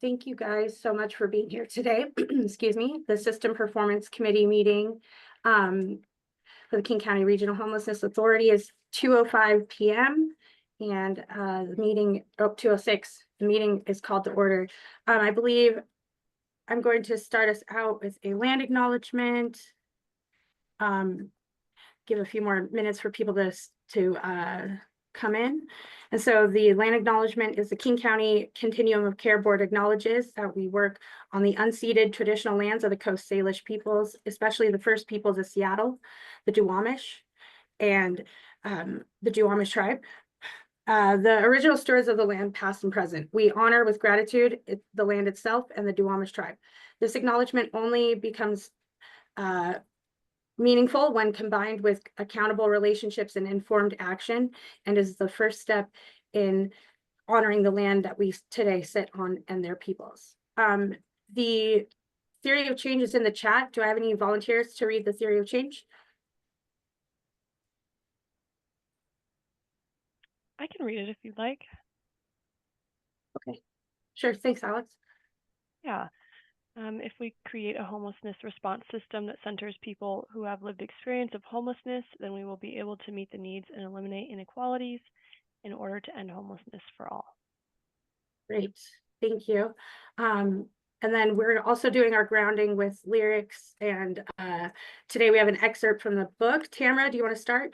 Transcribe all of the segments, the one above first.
Thank you guys so much for being here today. Excuse me, the System Performance Committee meeting for the King County Regional Homelessness Authority is 2:05 p.m. and the meeting 2:06. The meeting is called to order. I believe I'm going to start us out with a land acknowledgement. Give a few more minutes for people to come in. And so the land acknowledgement is the King County Continuum of Care Board acknowledges that we work on the unceded traditional lands of the Coast Salish peoples, especially the First Peoples of Seattle, the Duwamish, and the Duwamish tribe. The original stewards of the land, past and present. We honor with gratitude the land itself and the Duwamish tribe. This acknowledgement only becomes meaningful when combined with accountable relationships and informed action, and is the first step in honoring the land that we today sit on and their peoples. The theory of change is in the chat. Do I have any volunteers to read the theory of change? I can read it if you'd like. Okay, sure. Thanks, Alex. Yeah. If we create a homelessness response system that centers people who have lived experience of homelessness, then we will be able to meet the needs and eliminate inequalities in order to end homelessness for all. Great, thank you. And then we're also doing our grounding with lyrics, and today we have an excerpt from the book. Tamara, do you want to start?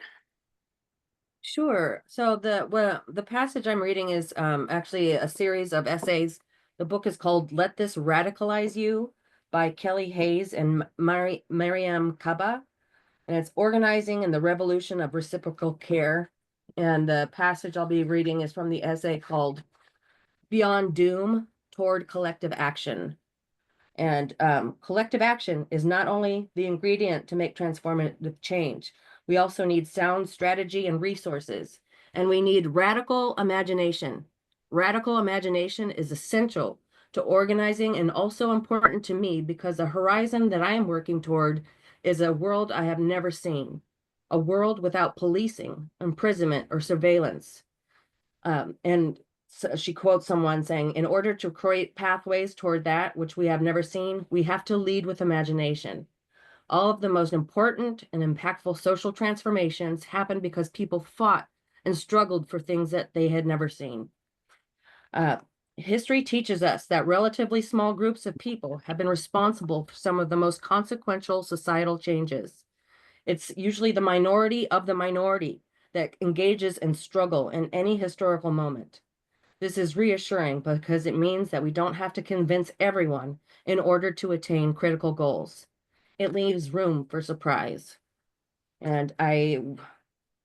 Sure. So the passage I'm reading is actually a series of essays. The book is called "Let This Radicalize You" by Kelly Hayes and Mariam Kaba, and it's organizing in the revolution of reciprocal care. And the passage I'll be reading is from the essay called "Beyond Doom Toward Collective Action." And collective action is not only the ingredient to make transformative change. We also need sound strategy and resources, and we need radical imagination. Radical imagination is essential to organizing and also important to me because the horizon that I am working toward is a world I have never seen, a world without policing, imprisonment, or surveillance. And so she quotes someone saying, in order to create pathways toward that which we have never seen, we have to lead with imagination. All of the most important and impactful social transformations happened because people fought and struggled for things that they had never seen. History teaches us that relatively small groups of people have been responsible for some of the most consequential societal changes. It's usually the minority of the minority that engages in struggle in any historical moment. This is reassuring because it means that we don't have to convince everyone in order to attain critical goals. It leaves room for surprise. And I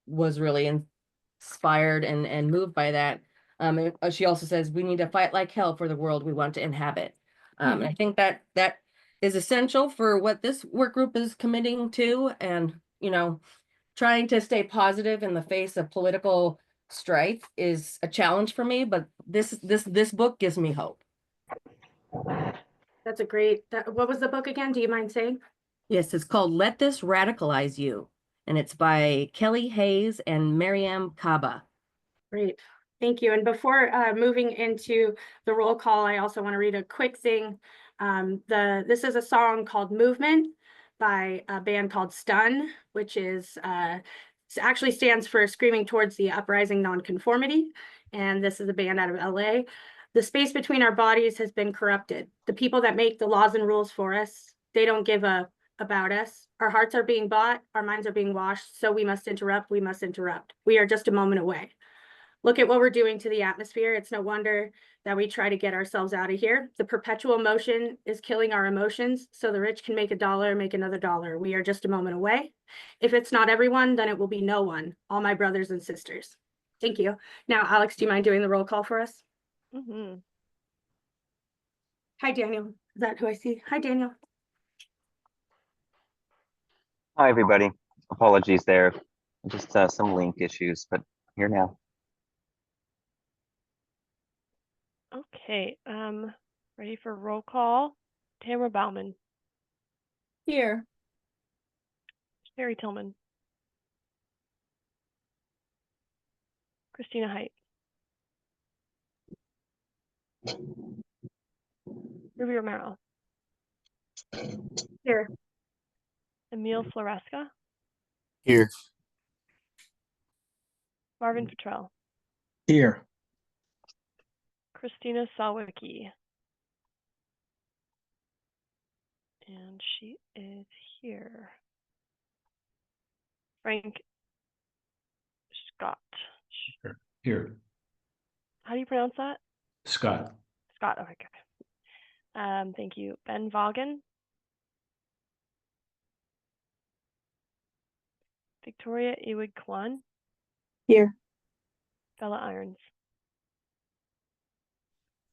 was really inspired and moved by that. She also says we need to fight like hell for the world we want to inhabit. And I think that is essential for what this work group is committing to, and trying to stay positive in the face of political strife is a challenge for me, but this book gives me hope. That's a great, what was the book again? Do you mind saying? Yes, it's called Let This Radicalize You, and it's by Kelly Hayes and Mariam Kaba. Great, thank you. And before moving into the roll call, I also want to read a quick thing. This is a song called Movement by a band called Stun, which is actually stands for Screaming Towards the Uprising Nonconformity. And this is a band out of LA. The space between our bodies has been corrupted. The people that make the laws and rules for us, they don't give a about us. Our hearts are being bought, our minds are being washed, so we must interrupt, we must interrupt. We are just a moment away. Look at what we're doing to the atmosphere. It's no wonder that we try to get ourselves out of here. The perpetual motion is killing our emotions, so the rich can make a dollar, make another dollar. We are just a moment away. If it's not everyone, then it will be no one. All my brothers and sisters. Thank you. Now, Alex, do you mind doing the roll call for us? Mm-hmm. Hi, Daniel. Is that who I see? Hi, Daniel. Hi, everybody. Apologies there. Just some link issues, but here now. Okay, ready for roll call. Tamara Bauman. Here. Sherry Tillman. Christina Height. Ruby Romero, Here. Emil Floresca, Here. Marvin Futrell, Here. Christina Sawicki. And she is here. Frank Scott. Here. How do you pronounce that? Scott. Scott, okay, good. Thank you. Ben Vaughan. Victoria Ewig Kwan. Here. Bella Irons.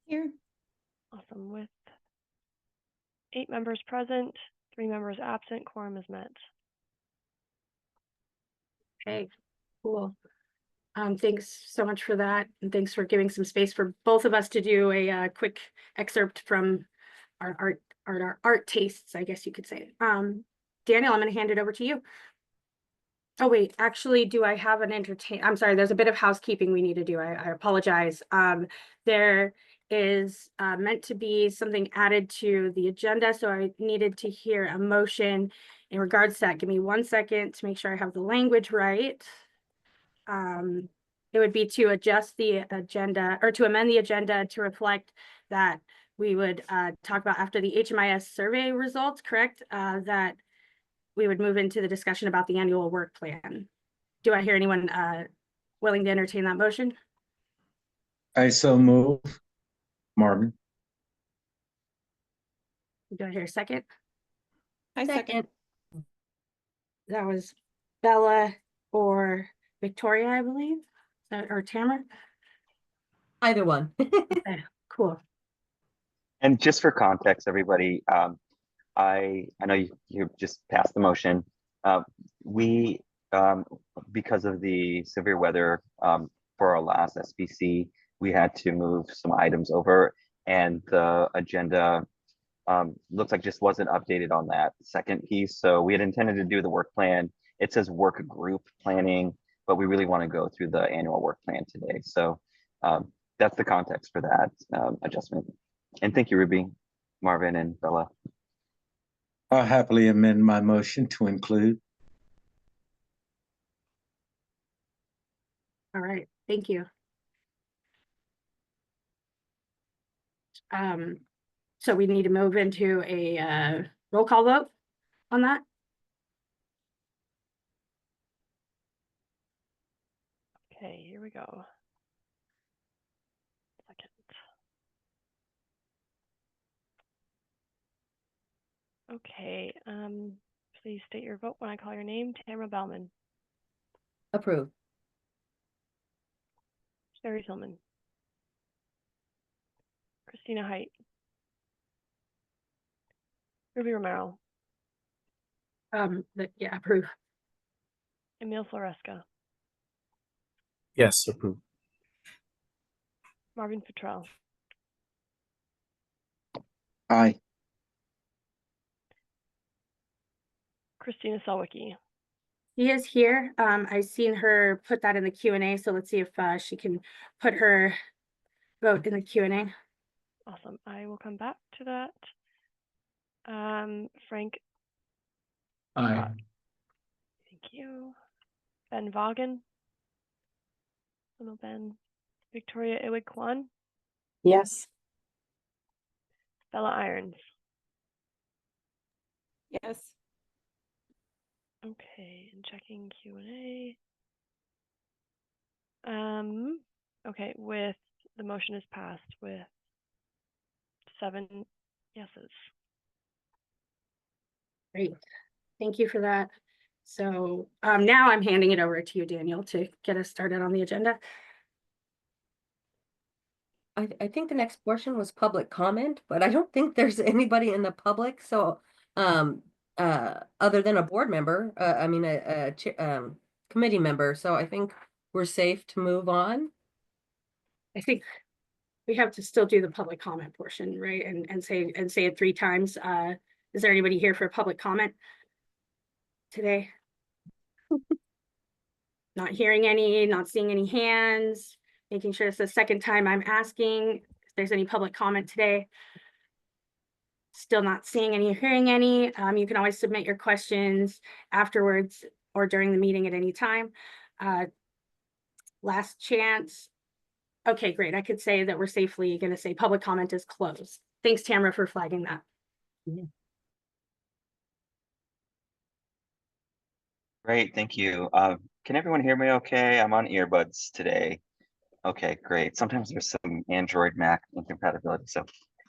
Here. Awesome. With 8 members present, 3 members absent, quorum is met. Okay, cool. Thanks so much for that, and thanks for giving some space for both of us to do a quick excerpt from our art tastes, I guess you could say. Daniel, I'm going to hand it over to you. Oh wait, actually, do I have an I'm sorry, there's a bit of housekeeping we need to do. I apologize. There is meant to be something added to the agenda, so I needed to hear a motion in regards to that. Give me 1 second to make sure I have the language right. It would be to adjust the agenda, or to amend the agenda to reflect that we would talk about after the HMIS survey results, correct? That we would move into the discussion about the annual work plan. Do I hear anyone willing to entertain that motion? I so move. Marvin. Do I hear a second? I second. That was Bella or Victoria, I believe, or Tamara. Either one. Okay, cool. And just for context, everybody, I know you just passed the motion. We, because of the severe weather for our last SPC, we had to move some items over, and the agenda looks like just wasn't updated on that second piece. So we had intended to do the work plan. It says work group planning, but we really want to go through the annual work plan today. So that's the context for that adjustment. And thank you, Ruby, Marvin, and Bella. I'll happily amend my motion to include. All right, thank you. So we need to move into a roll call vote on that. Okay, here we go. Second. Okay, please state your vote when I call your name. Tamara Bellman, Approved. Sherry Tillman, Christina Height, Ruby Romero, Yeah, approve. Emil Floresca, Yes, approved. Marvin Futrell, Aye. Christina Sawicki. She is here. I've seen her put that in the Q&A, so let's see if she can put her vote in the Q&A. Awesome. I will come back to that. Frank Aye. Scott. Thank you. Ben Vaughan. Hello, Ben. Victoria Ewig Kwan. Yes. Bella Irons. Yes. Okay, and checking Q&A. Okay, with the motion is passed with 7 yeses. Great. Thank you for that. So now I'm handing it over to you, Daniel, to get us started on the agenda. I think the next portion was public comment, but I don't think there's anybody in the public. So other than a board member, I mean a committee member. So I think we're safe to move on. I think we have to still do the public comment portion, right? And say it 3 times. Is there anybody here for public comment today? Not hearing any, not seeing any hands, making sure it's the second time I'm asking if there's any public comment today. still not seeing any or hearing any, you can always submit your questions afterwards or during the meeting at any time. Last chance. Okay, great. I could say that we're safely going to say public comment is closed. Thanks, Tamara, for flagging that. Great, thank you. Can everyone hear me okay? I'm on earbuds today. Okay, great. Sometimes there's some Android Mac incompatibility, so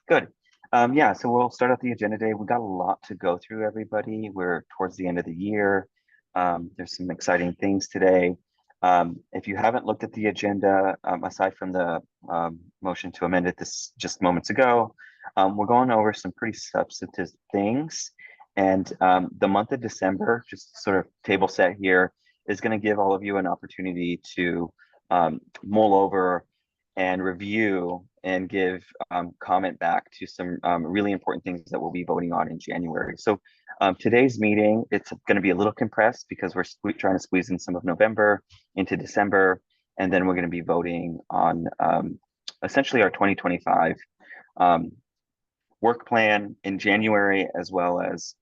good. Yeah, so we'll start out the agenda today. We got a lot to go through, everybody. We're towards the end of the year. There's some exciting things today. If you haven't looked at the agenda, aside from the motion to amend it this just moments ago, we're going over some pretty substantive things. And the month of December, just sort of table set here, is going to give all of you an opportunity to mull over and review and give comment back to some really important things that we'll be voting on in January. So today's meeting, it's going to be a little compressed because we're trying to squeeze in some of November into December, and then we're going to be voting on essentially our 2025 work plan in January, as well as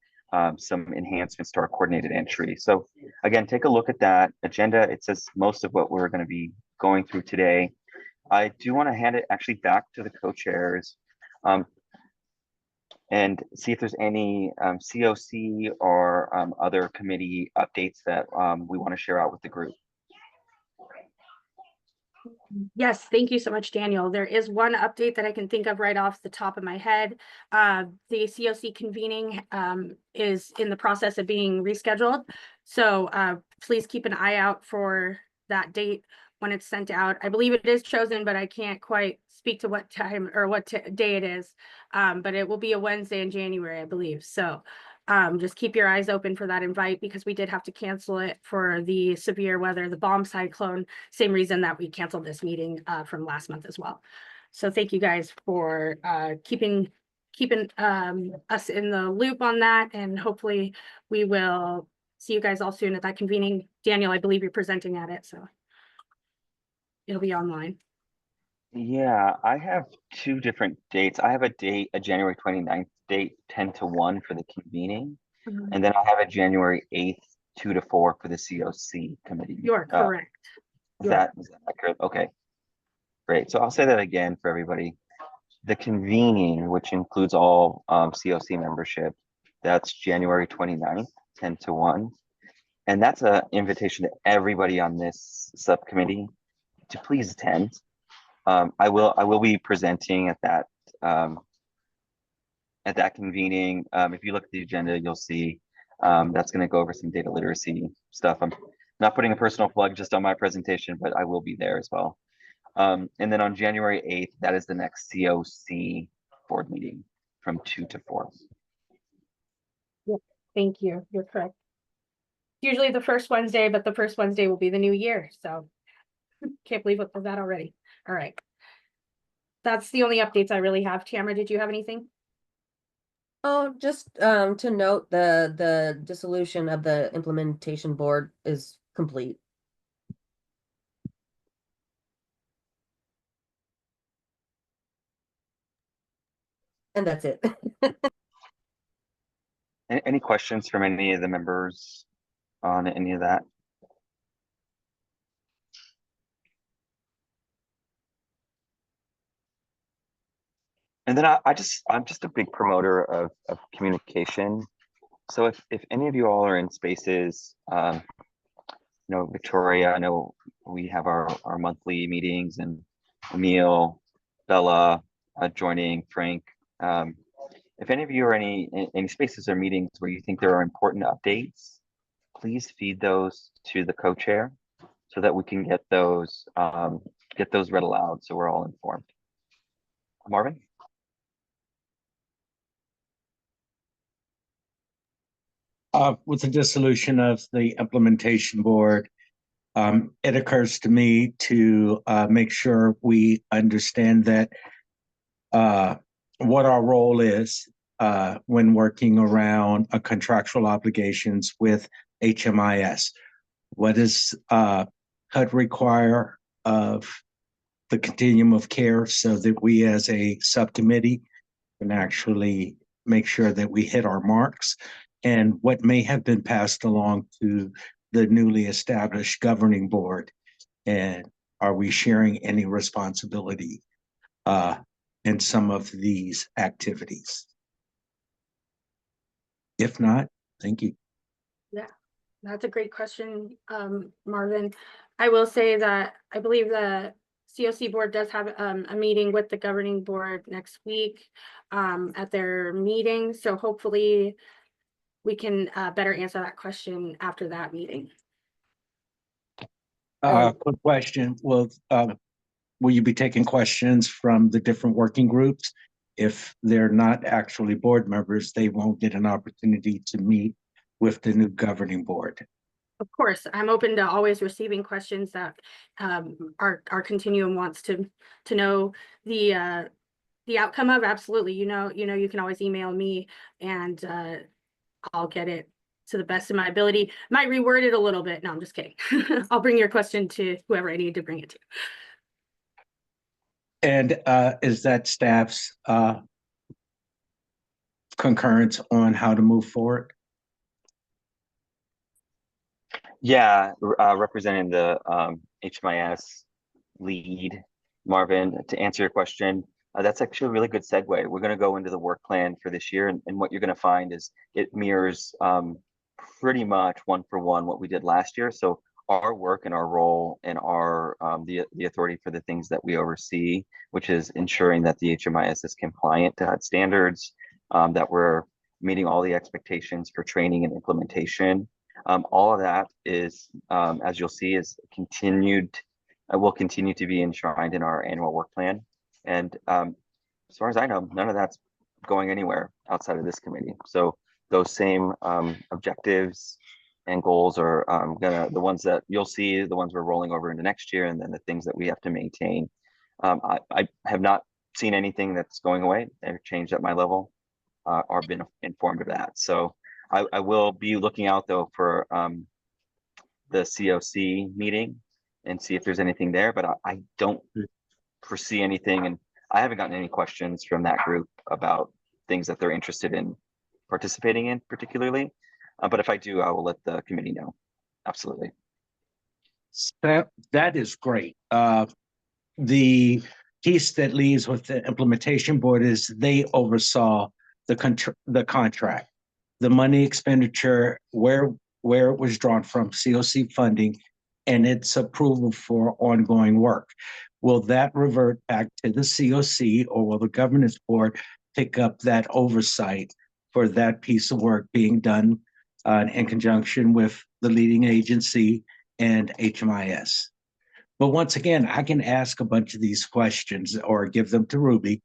some enhancements to our coordinated entry. So again, take a look at that agenda. It says most of what we're going to be going through today. I do want to hand it actually back to the co-chairs and see if there's any COC or other committee updates that we want to share out with the group. Yes, thank you so much, Daniel. There is one update that I can think of right off the top of my head. The COC convening is in the process of being rescheduled. So please keep an eye out for that date when it's sent out. I believe it is chosen, but I can't quite speak to what time or what day it is. But it will be a Wednesday in January, I believe. So just keep your eyes open for that invite, because we did have to cancel it for the severe weather, the bomb cyclone, same reason that we canceled this meeting from last month as well. So thank you guys for keeping us in the loop on that, and hopefully we will see you guys all soon at that convening. Daniel, I believe you're presenting at it, so it'll be online. Yeah, I have two different dates. I have a date, a January 29th date, 10 to 1 for the convening. And then I have a January 8th, 2 to 4 for the COC committee. You are correct. Is that accurate? Okay, great. So I'll say that again for everybody. The convening, which includes all COC membership, that's January 29th, 10 to 1. And that's an invitation to everybody on this subcommittee to please attend. I will be presenting at that convening. If you look at the agenda, you'll see that's going to go over some data literacy stuff. I'm not putting a personal plug just on my presentation, but I will be there as well. And then on January 8th, that is the next COC board meeting from 2 to 4. Yeah, thank you. You're correct. Usually the first Wednesday, but the first Wednesday will be the new year. So can't believe it was that already. All right. That's the only updates I really have. Tamara, did you have anything? Oh, just to note, the dissolution of the implementation board is complete. And that's it. Any questions from any of the members on any of that? And then I'm just a big promoter of communication. So if any of you all are in spaces, you know, Victoria, I know we have our monthly meetings, and Emil, Bella joining, Frank. If any of you are in any spaces or meetings where you think there are important updates, please feed those to the co-chair so that we can get those read aloud so we're all informed. Marvin? With the dissolution of the implementation board, it occurs to me to make sure we understand that what our role is when working around contractual obligations with HMIS. What does HUD require of the continuum of care so that we as a subcommittee can actually make sure that we hit our marks and what may have been passed along to the newly established governing board. And are we sharing any responsibility in some of these activities? If not, thank you. Yeah, that's a great question, Marvin. I will say that I believe the COC board does have a meeting with the governing board next week at their meeting. So hopefully we can better answer that question after that meeting. Quick question. Will you be taking questions from the different working groups? If they're not actually board members, they won't get an opportunity to meet with the new governing board. Of course, I'm open to always receiving questions that our continuum wants to know the outcome of. Absolutely, you can always email me and I'll get it to the best of my ability. Might reword it a little bit. No, I'm just kidding. I'll bring your question to whoever I need to bring it to. And is that staff's concurrence on how to move forward? Yeah, representing the HMIS lead, Marvin, to answer your question, that's actually a really good segue. We're going to go into the work plan for this year, and what you're going to find is it mirrors pretty much one for one what we did last year. So our work and our role and our the authority for the things that we oversee, which is ensuring that the HMIS is compliant to HUD standards, that we're meeting all the expectations for training and implementation. All of that is, as you'll see, is continued, will continue to be enshrined in our annual work plan. And as far as I know, none of that's going anywhere outside of this committee. So those same objectives and goals are the ones that you'll see, the ones we're rolling over into next year, and then the things that we have to maintain. I have not seen anything that's going away or changed at my level, or been informed of that. So I will be looking out though for the COC meeting and see if there's anything there, but I don't foresee anything, and I haven't gotten any questions from that group about things that they're interested in participating in particularly. But if I do, I will let the committee know. Absolutely. That is great. The piece that leaves with the implementation board is they oversaw the contract, the money expenditure, where it was drawn from, COC funding, and its approval for ongoing work. Will that revert back to the COC, or will the governance board pick up that oversight for that piece of work being done in conjunction with the leading agency and HMIS? But once again, I can ask a bunch of these questions or give them to Ruby,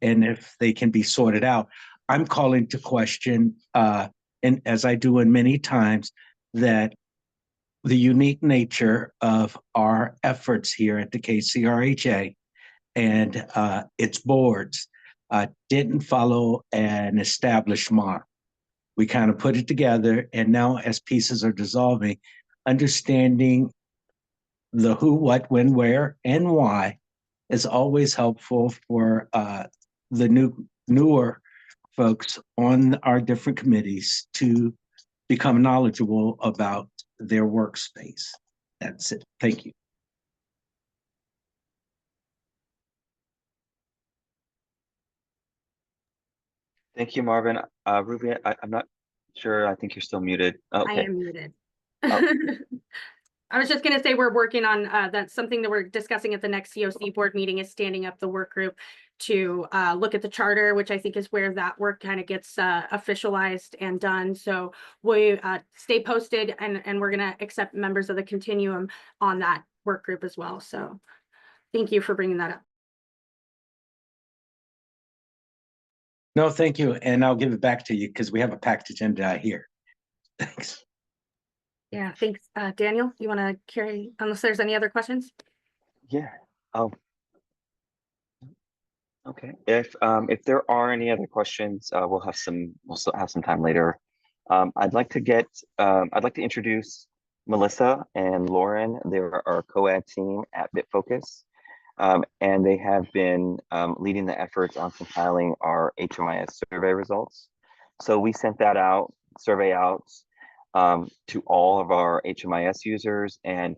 and if they can be sorted out, I'm calling to question, and as I do in many times, that the unique nature of our efforts here at the KCRHA and its boards didn't follow an established model. We kind of put it together, and now as pieces are dissolving, understanding the who, what, when, where, and why is always helpful for the newer folks on our different committees to become knowledgeable about their workspace. That's it. Thank you. Thank you, Marvin. Ruby, I'm not sure. I think you're still muted. Okay. I am muted. Oh. I was just going to say we're working on that's something that we're discussing at the next COC board meeting, is standing up the work group to look at the charter, which I think is where that work kind of gets officialized and done. So we stay posted, and we're going to accept members of the continuum on that work group as well. So thank you for bringing that up. No, thank you. And I'll give it back to you because we have a packed agenda here. Thanks. Yeah, thanks. Daniel, you want to carry, unless there's any other questions? Yeah. Oh. Okay. If there are any other questions, we'll still have some time later. I'd like to introduce Melissa and Lauren. They're our co-ed team at BitFocus. And they have been leading the efforts on compiling our HMIS survey results. So we sent that survey out to all of our HMIS users, and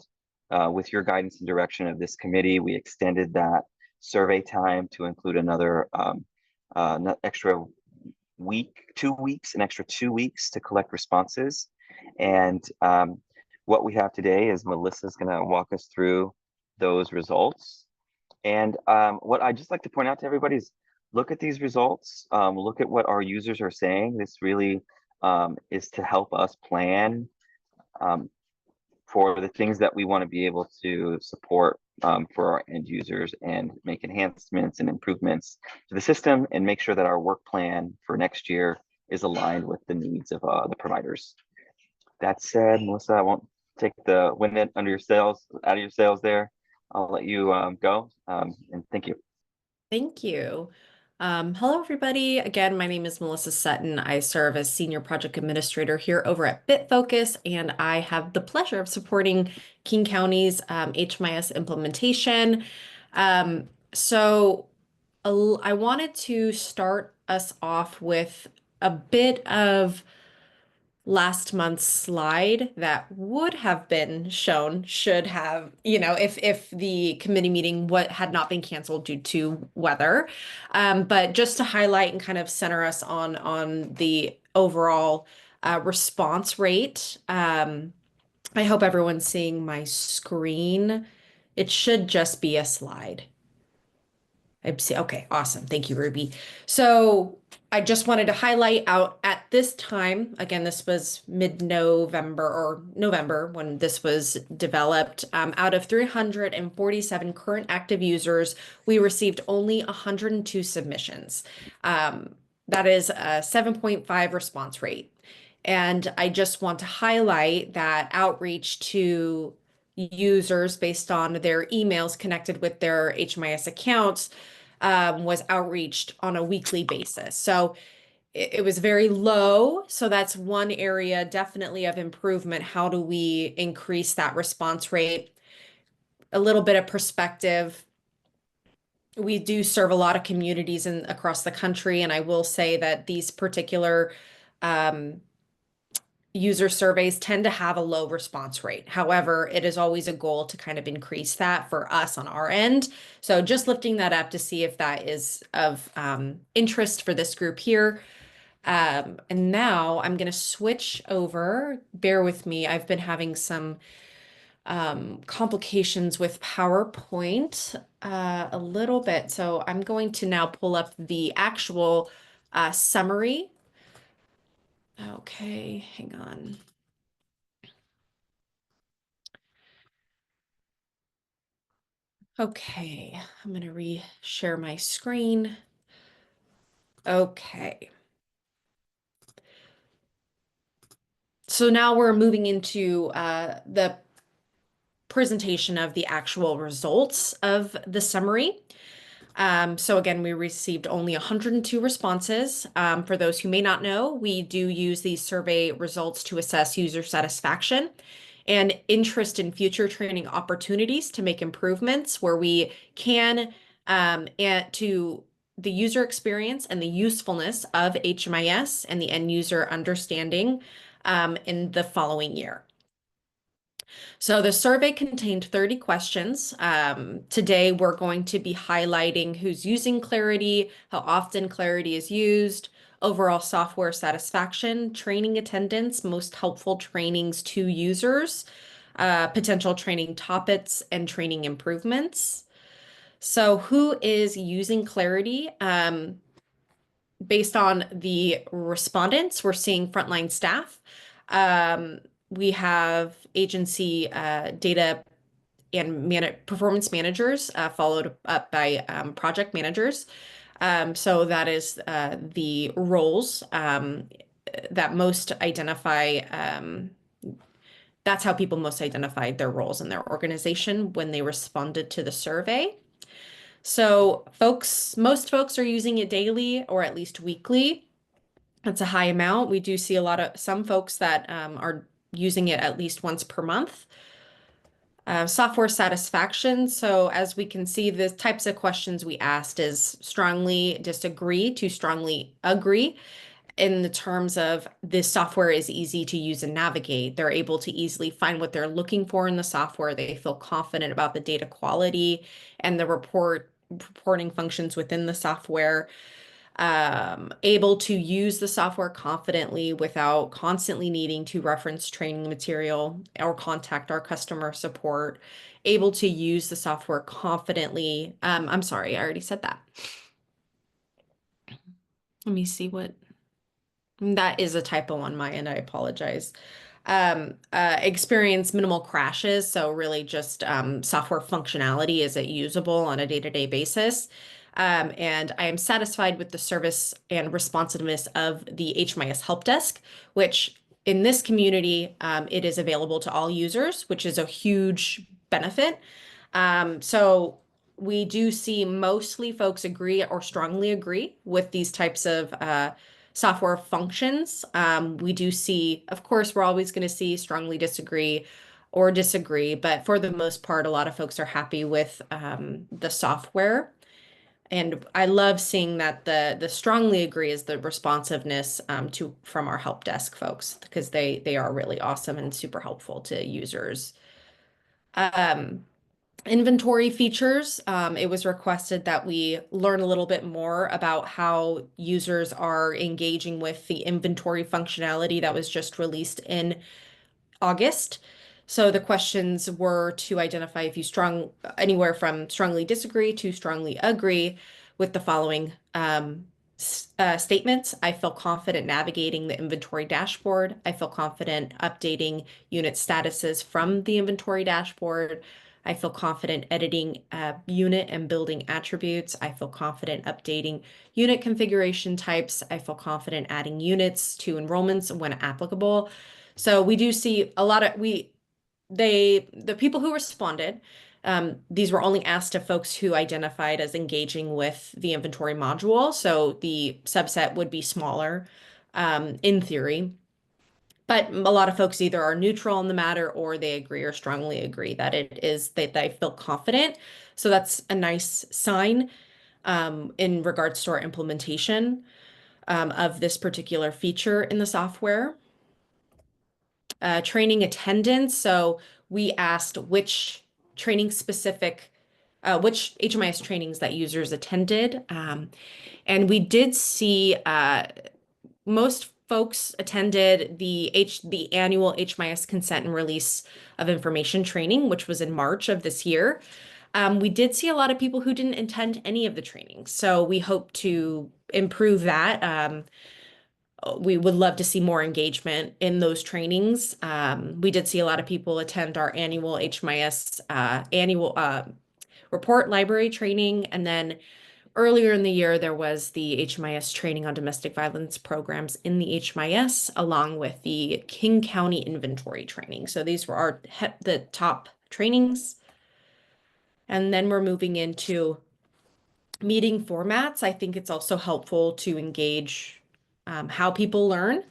with your guidance and direction of this committee, we extended that survey time to include another extra week, 2 weeks, an extra 2 weeks to collect responses. And what we have today is Melissa's going to walk us through those results. And what I just like to point out to everybody is look at these results, look at what our users are saying. This really is to help us plan for the things that we want to be able to support for our end users and make enhancements and improvements to the system and make sure that our work plan for next year is aligned with the needs of the providers. That said, Melissa, I won't take the wind out of your sails there. I'll let you go, and thank you. Thank you. Hello, everybody. Again, my name is Melissa Sutton. I serve as Senior Project Administrator here over at BitFocus, and I have the pleasure of supporting King County's HMIS implementation. So I wanted to start us off with a bit of last month's slide that would have been shown, should have, if the committee meeting had not been canceled due to weather. But just to highlight and kind of center us on the overall response rate. I hope everyone's seeing my screen. It should just be a slide. Okay, awesome. Thank you, Ruby. So I just wanted to highlight out at this time, again, this was mid-November or November when this was developed. Out of 347 current active users, we received only 102 submissions. That is a 7.5 response rate. And I just want to highlight that outreach to users based on their emails connected with their HMIS accounts was outreached on a weekly basis. So it was very low. So that's one area definitely of improvement. How do we increase that response rate? A little bit of perspective. We do serve a lot of communities across the country, and I will say that these particular user surveys tend to have a low response rate. However, it is always a goal to kind of increase that for us on our end. So just lifting that up to see if that is of interest for this group here. And now I'm going to switch over. Bear with me. I've been having some complications with PowerPoint a little bit. So I'm going to now pull up the actual summary. Okay, hang on. Okay, I'm going to re-share my screen. Okay. So now we're moving into the presentation of the actual results of the summary. So again, we received only 102 responses. For those who may not know, we do use these survey results to assess user satisfaction and interest in future training opportunities to make improvements where we can add to the user experience and the usefulness of HMIS and the end user understanding in the following year. So the survey contained 30 questions. Today, we're going to be highlighting who's using Clarity, how often Clarity is used, overall software satisfaction, training attendance, most helpful trainings to users, potential training topics, and training improvements. So who is using Clarity? Based on the respondents, we're seeing frontline staff. We have agency data and performance managers, followed up by project managers. So that is the roles that most identify. That's how people most identified their roles in their organization when they responded to the survey. So most folks are using it daily or at least weekly. That's a high amount. We do see some folks that are using it at least once per month. Software satisfaction. So as we can see, the types of questions we asked is strongly disagree to strongly agree in the terms of this software is easy to use and navigate. They're able to easily find what they're looking for in the software. They feel confident about the data quality and the reporting functions within the software. Able to use the software confidently without constantly needing to reference training material or contact our customer support. Able to use the software confidently. I'm sorry, I already said that. Let me see what. That is a typo on my end. I apologize. Experience minimal crashes. So really just software functionality. Is it usable on a day-to-day basis? And I am satisfied with the service and responsiveness of the HMIS help desk, which in this community, it is available to all users, which is a huge benefit. So we do see mostly folks agree or strongly agree with these types of software functions. We do see, of course, we're always going to see strongly disagree or disagree, but for the most part, a lot of folks are happy with the software. And I love seeing that the strongly agree is the responsiveness from our help desk folks, because they are really awesome and super helpful to users. Inventory features. It was requested that we learn a little bit more about how users are engaging with the inventory functionality that was just released in August. So the questions were to identify if you anywhere from strongly disagree to strongly agree with the following statements. I feel confident navigating the inventory dashboard. I feel confident updating unit statuses from the inventory dashboard. I feel confident editing unit and building attributes. I feel confident updating unit configuration types. I feel confident adding units to enrollments when applicable. So we do see a lot of the people who responded, these were only asked to folks who identified as engaging with the inventory module. So the subset would be smaller, in theory. But a lot of folks either are neutral on the matter or they agree or strongly agree that it is that they feel confident. So that's a nice sign in regards to our implementation of this particular feature in the software. Training attendance. So we asked which which HMIS trainings that users attended. And we did see most folks attended the annual HMIS consent and release of information training, which was in March of this year. We did see a lot of people who didn't attend any of the trainings. So we hope to improve that. We would love to see more engagement in those trainings. We did see a lot of people attend our annual HMIS annual report library training. And then earlier in the year, there was the HMIS training on domestic violence programs in the HMIS, along with the King County inventory training. So these were the top trainings. And then we're moving into meeting formats. I think it's also helpful to engage how people learn.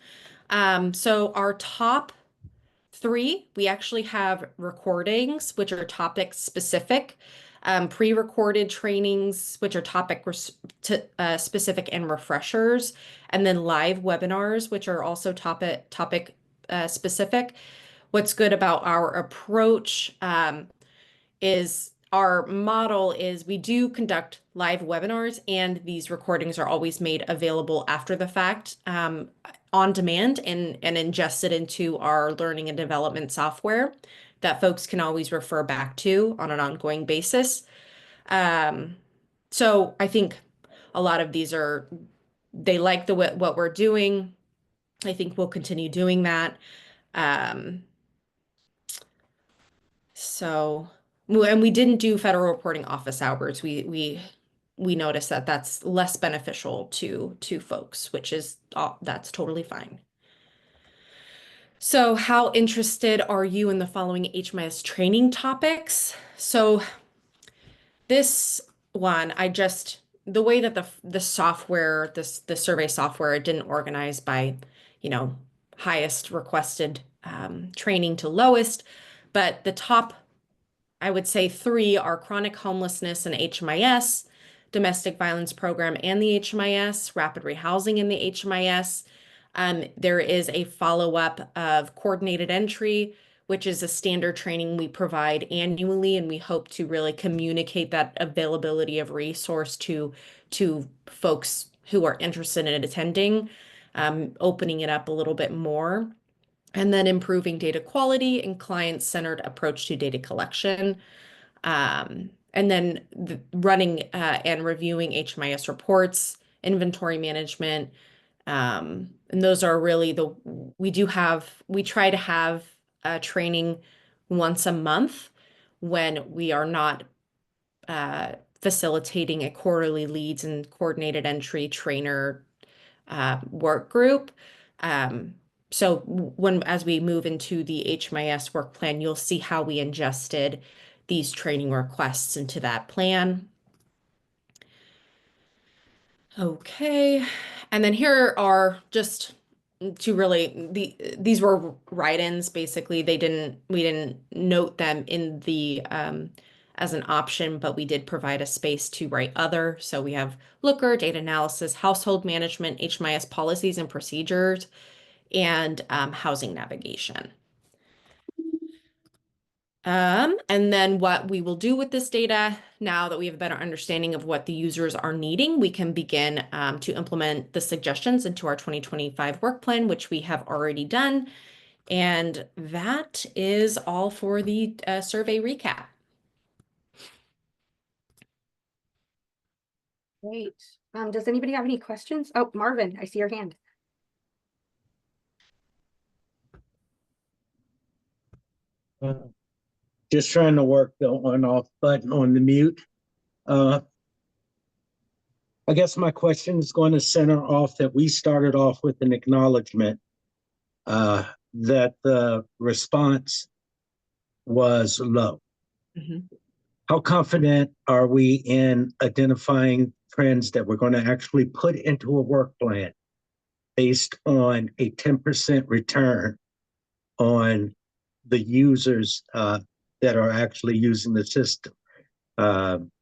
So our top 3, we actually have recordings, which are topic specific, pre-recorded trainings, which are topic specific and refreshers, and then live webinars, which are also topic specific. What's good about our approach is our model is we do conduct live webinars, and these recordings are always made available after the fact on demand and ingested into our learning and development software that folks can always refer back to on an ongoing basis. So I think a lot of these they like what we're doing. I think we'll continue doing that. And we didn't do federal reporting office hours. We noticed that that's less beneficial to folks, which is that's totally fine. So how interested are you in the following HMIS training topics? So this one, the way that the software, the survey software, it didn't organize by, highest requested training to lowest, but the top I would say three are chronic homelessness and HMIS, domestic violence program and the HMIS, rapid rehousing in the HMIS. There is a follow-up of coordinated entry, which is a standard training we provide annually, and we hope to really communicate that availability of resource to folks who are interested in attending, opening it up a little bit more. And then improving data quality and client-centered approach to data collection. And then running and reviewing HMIS reports, inventory management. And those are really we try to have training once a month when we are not facilitating a quarterly leads and coordinated entry trainer work group. So as we move into the HMIS work plan, you'll see how we ingested these training requests into that plan. Okay, and then here are just to really these were write-ins. Basically, we didn't note them in the as an option, but we did provide a space to write other. So we have Looker, data analysis, household management, HMIS policies and procedures, and housing navigation. And then what we will do with this data, now that we have a better understanding of what the users are needing, we can begin to implement the suggestions into our 2025 work plan, which we have already done. And that is all for the survey recap. Great. Does anybody have any questions? Oh, Marvin, I see your hand. Just trying to work the on-off button on the mute. I guess my question is going to center off that we started off with an acknowledgement that the response was low. Mm-hmm. How confident are we in identifying trends that we're going to actually put into a work plan based on a 10% return on the users that are actually using the system? I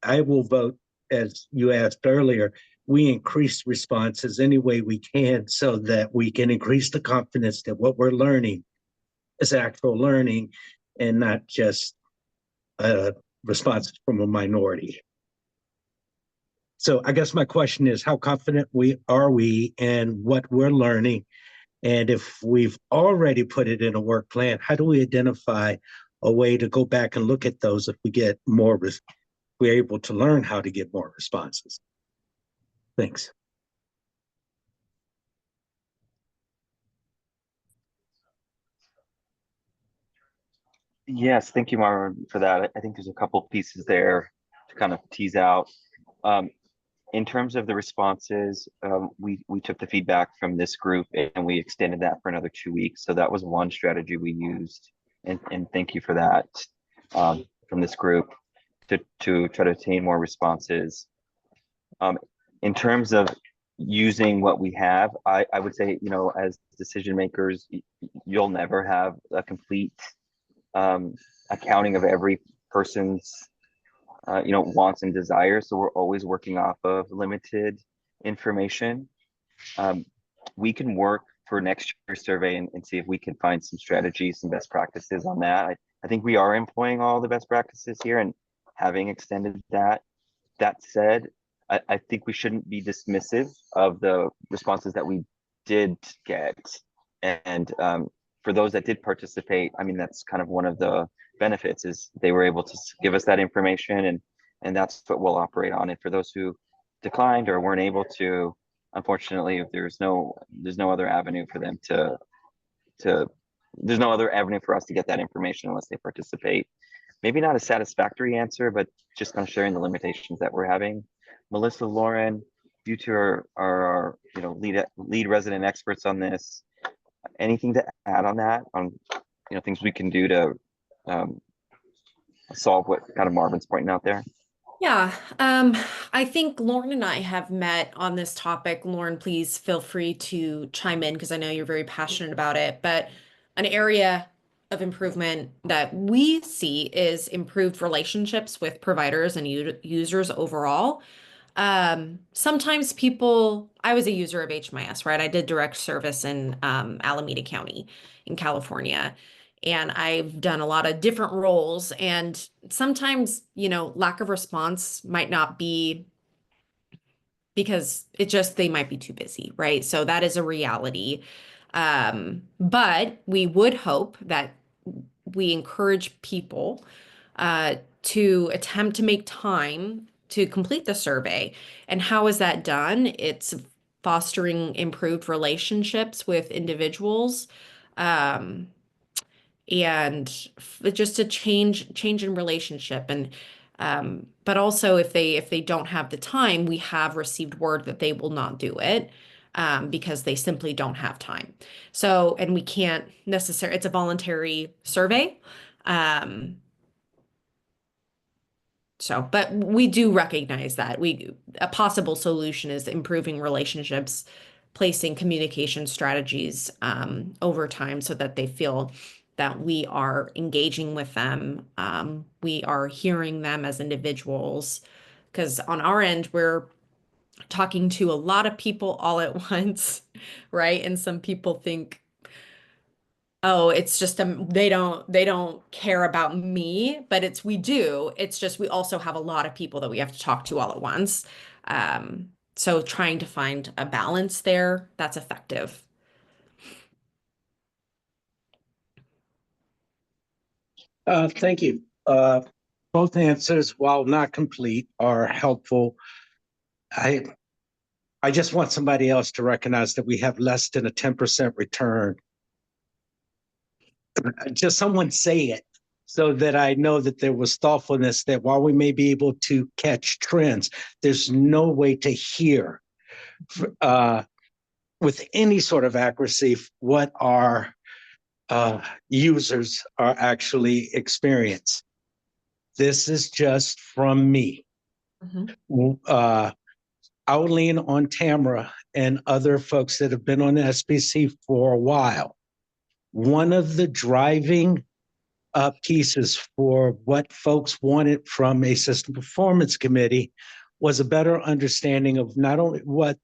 will vote, as you asked earlier, we increase responses any way we can so that we can increase the confidence that what we're learning is actual learning and not just responses from a minority. So I guess my question is, how confident are we in what we're learning? And if we've already put it in a work plan, how do we identify a way to go back and look at those if we get more, we're able to learn how to get more responses? Thanks. Yes, thank you, Marvin, for that. I think there's a couple pieces there to kind of tease out. In terms of the responses, we took the feedback from this group and we extended that for another 2 weeks. So that was one strategy we used, and thank you for that from this group to try to attain more responses. In terms of using what we have, I would say, as decision makers, you'll never have a complete accounting of every person's wants and desires. So we're always working off of limited information. We can work for next year's survey and see if we can find some strategies, some best practices on that. I think we are employing all the best practices here and having extended that. That said, I think we shouldn't be dismissive of the responses that we did get. And for those that did participate, I mean, that's kind of one of the benefits is they were able to give us that information, and that's what we'll operate on. And for those who declined or weren't able to, unfortunately, there's no other avenue for them there's no other avenue for us to get that information unless they participate. Maybe not a satisfactory answer, but just kind of sharing the limitations that we're having. Melissa, Lauren, you two are our lead resident experts on this. Anything to add on that, on things we can do to solve what kind of Marvin's pointing out there? Yeah, I think Lauren and I have met on this topic. Lauren, please feel free to chime in because I know you're very passionate about it. But an area of improvement that we see is improved relationships with providers and users overall. Sometimes I was a user of HMIS, right? I did direct service in Alameda County in California, and I've done a lot of different roles. And sometimes, lack of response might not be because they might be too busy, right? So that is a reality. But we would hope that we encourage people to attempt to make time to complete the survey. And how is that done? It's fostering improved relationships with individuals, and just a change in relationship. And but also if they don't have the time, we have received word that they will not do it because they simply don't have time. So, and we can't necessarily, it's a voluntary survey. But we do recognize that a possible solution is improving relationships, placing communication strategies over time so that they feel that we are engaging with them. We are hearing them as individuals, because on our end, we're talking to a lot of people all at once, right? And some people think, oh, it's just they don't care about me, but we do. It's just we also have a lot of people that we have to talk to all at once. So trying to find a balance there that's effective. Thank you. Both answers, while not complete, are helpful. I just want somebody else to recognize that we have less than a 10% return. Just someone say it so that I know that there was thoughtfulness, that while we may be able to catch trends, there's no way to hear with any sort of accuracy what our users are actually experiencing. This is just from me. I'll lean on Tamara and other folks that have been on the SPC for a while. One of the driving pieces for what folks wanted from a system performance committee was a better understanding of not only what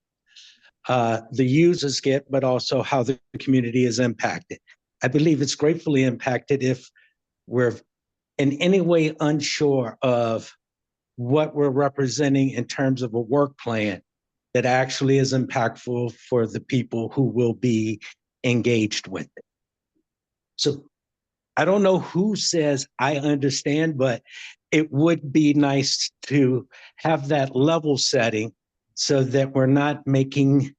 the users get, but also how the community is impacted. I believe it's gratefully impacted if we're in any way unsure of what we're representing in terms of a work plan that actually is impactful for the people who will be engaged with it. So I don't know who says I understand, but it would be nice to have that level setting so that we're not making,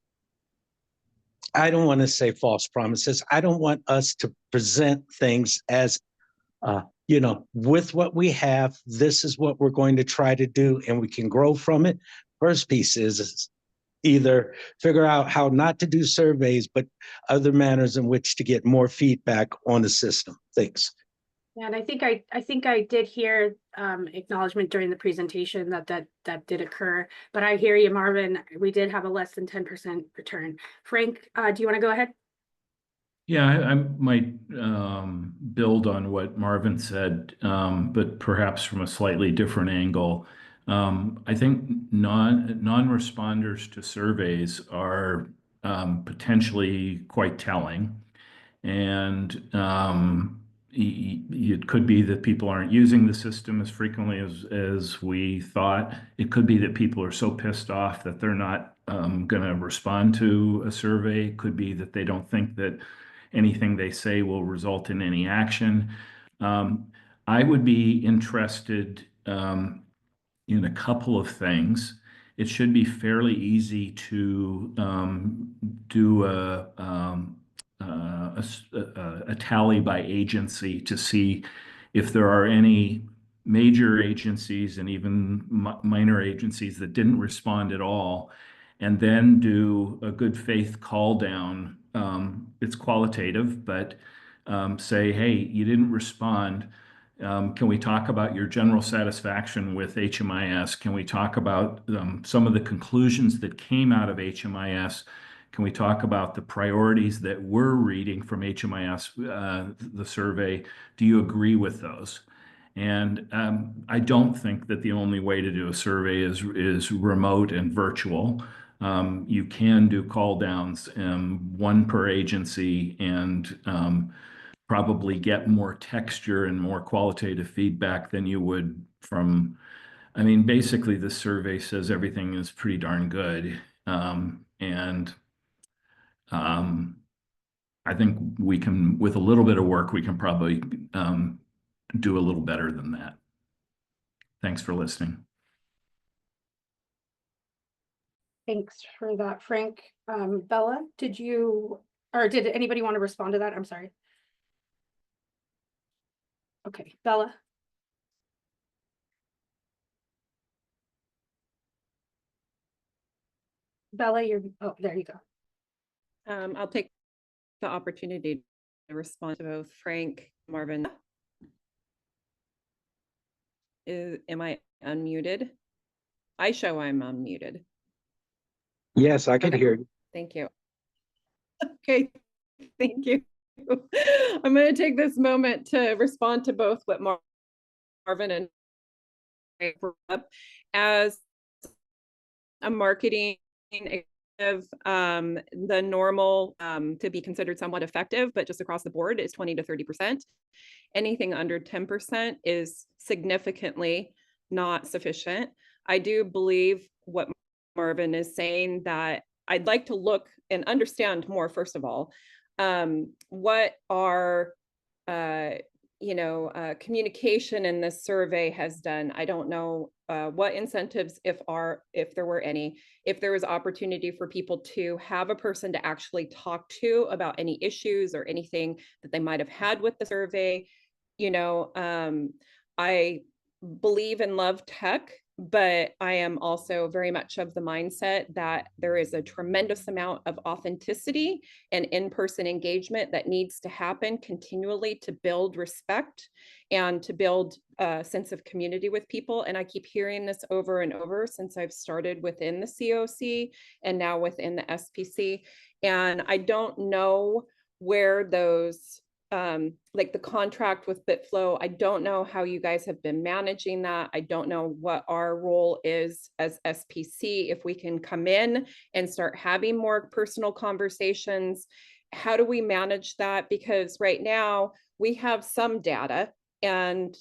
I don't want to say false promises. I don't want us to present things as, with what we have, this is what we're going to try to do and we can grow from it. First piece is either figure out how not to do surveys, but other manners in which to get more feedback on the system. Thanks. Yeah, and I think I did hear acknowledgement during the presentation that did occur, but I hear you, Marvin. We did have a less than 10% return. Frank, do you want to go ahead? Yeah, I might build on what Marvin said, but perhaps from a slightly different angle. I think non-responders to surveys are potentially quite telling, and it could be that people aren't using the system as frequently as we thought. It could be that people are so pissed off that they're not going to respond to a survey. It could be that they don't think that anything they say will result in any action. I would be interested in a couple of things. It should be fairly easy to do a tally by agency to see if there are any major agencies and even minor agencies that didn't respond at all, and then do a good faith call down. It's qualitative, but say, hey, you didn't respond. Can we talk about your general satisfaction with HMIS? Can we talk about some of the conclusions that came out of HMIS? Can we talk about the priorities that we're reading from HMIS, the survey? Do you agree with those? And I don't think that the only way to do a survey is remote and virtual. You can do call downs, one per agency, and probably get more texture and more qualitative feedback than you would from, I mean, basically the survey says everything is pretty darn good. I think we can, with a little bit of work, we can probably do a little better than that. Thanks for listening. Thanks for that, Frank. Bella, did anybody want to respond to that? I'm sorry. Okay, Bella. Bella, oh, there you go. I'll take the opportunity to respond to both Frank, Marvin. Am I unmuted? I show I'm unmuted. Yes, I can Okay. hear you. Thank you. Okay, thank you. I'm going to take this moment to respond to both what Marvin and Frank brought up. As a marketing of the normal to be considered somewhat effective, but just across the board is 20 to 30%. Anything under 10% is significantly not sufficient. I do believe what Marvin is saying, that I'd like to look and understand more, first of all, what our communication in this survey has done. I don't know what incentives, if there were any, if there was opportunity for people to have a person to actually talk to about any issues or anything that they might have had with the survey. I believe and love tech, but I am also very much of the mindset that there is a tremendous amount of authenticity and in-person engagement that needs to happen continually to build respect and to build a sense of community with people. And I keep hearing this over and over since I've started within the COC and now within the SPC. And I don't know where those like the contract with BitFlow, I don't know how you guys have been managing that. I don't know what our role is as SPC, if we can come in and start having more personal conversations. How do we manage that? Because right now we have some data, and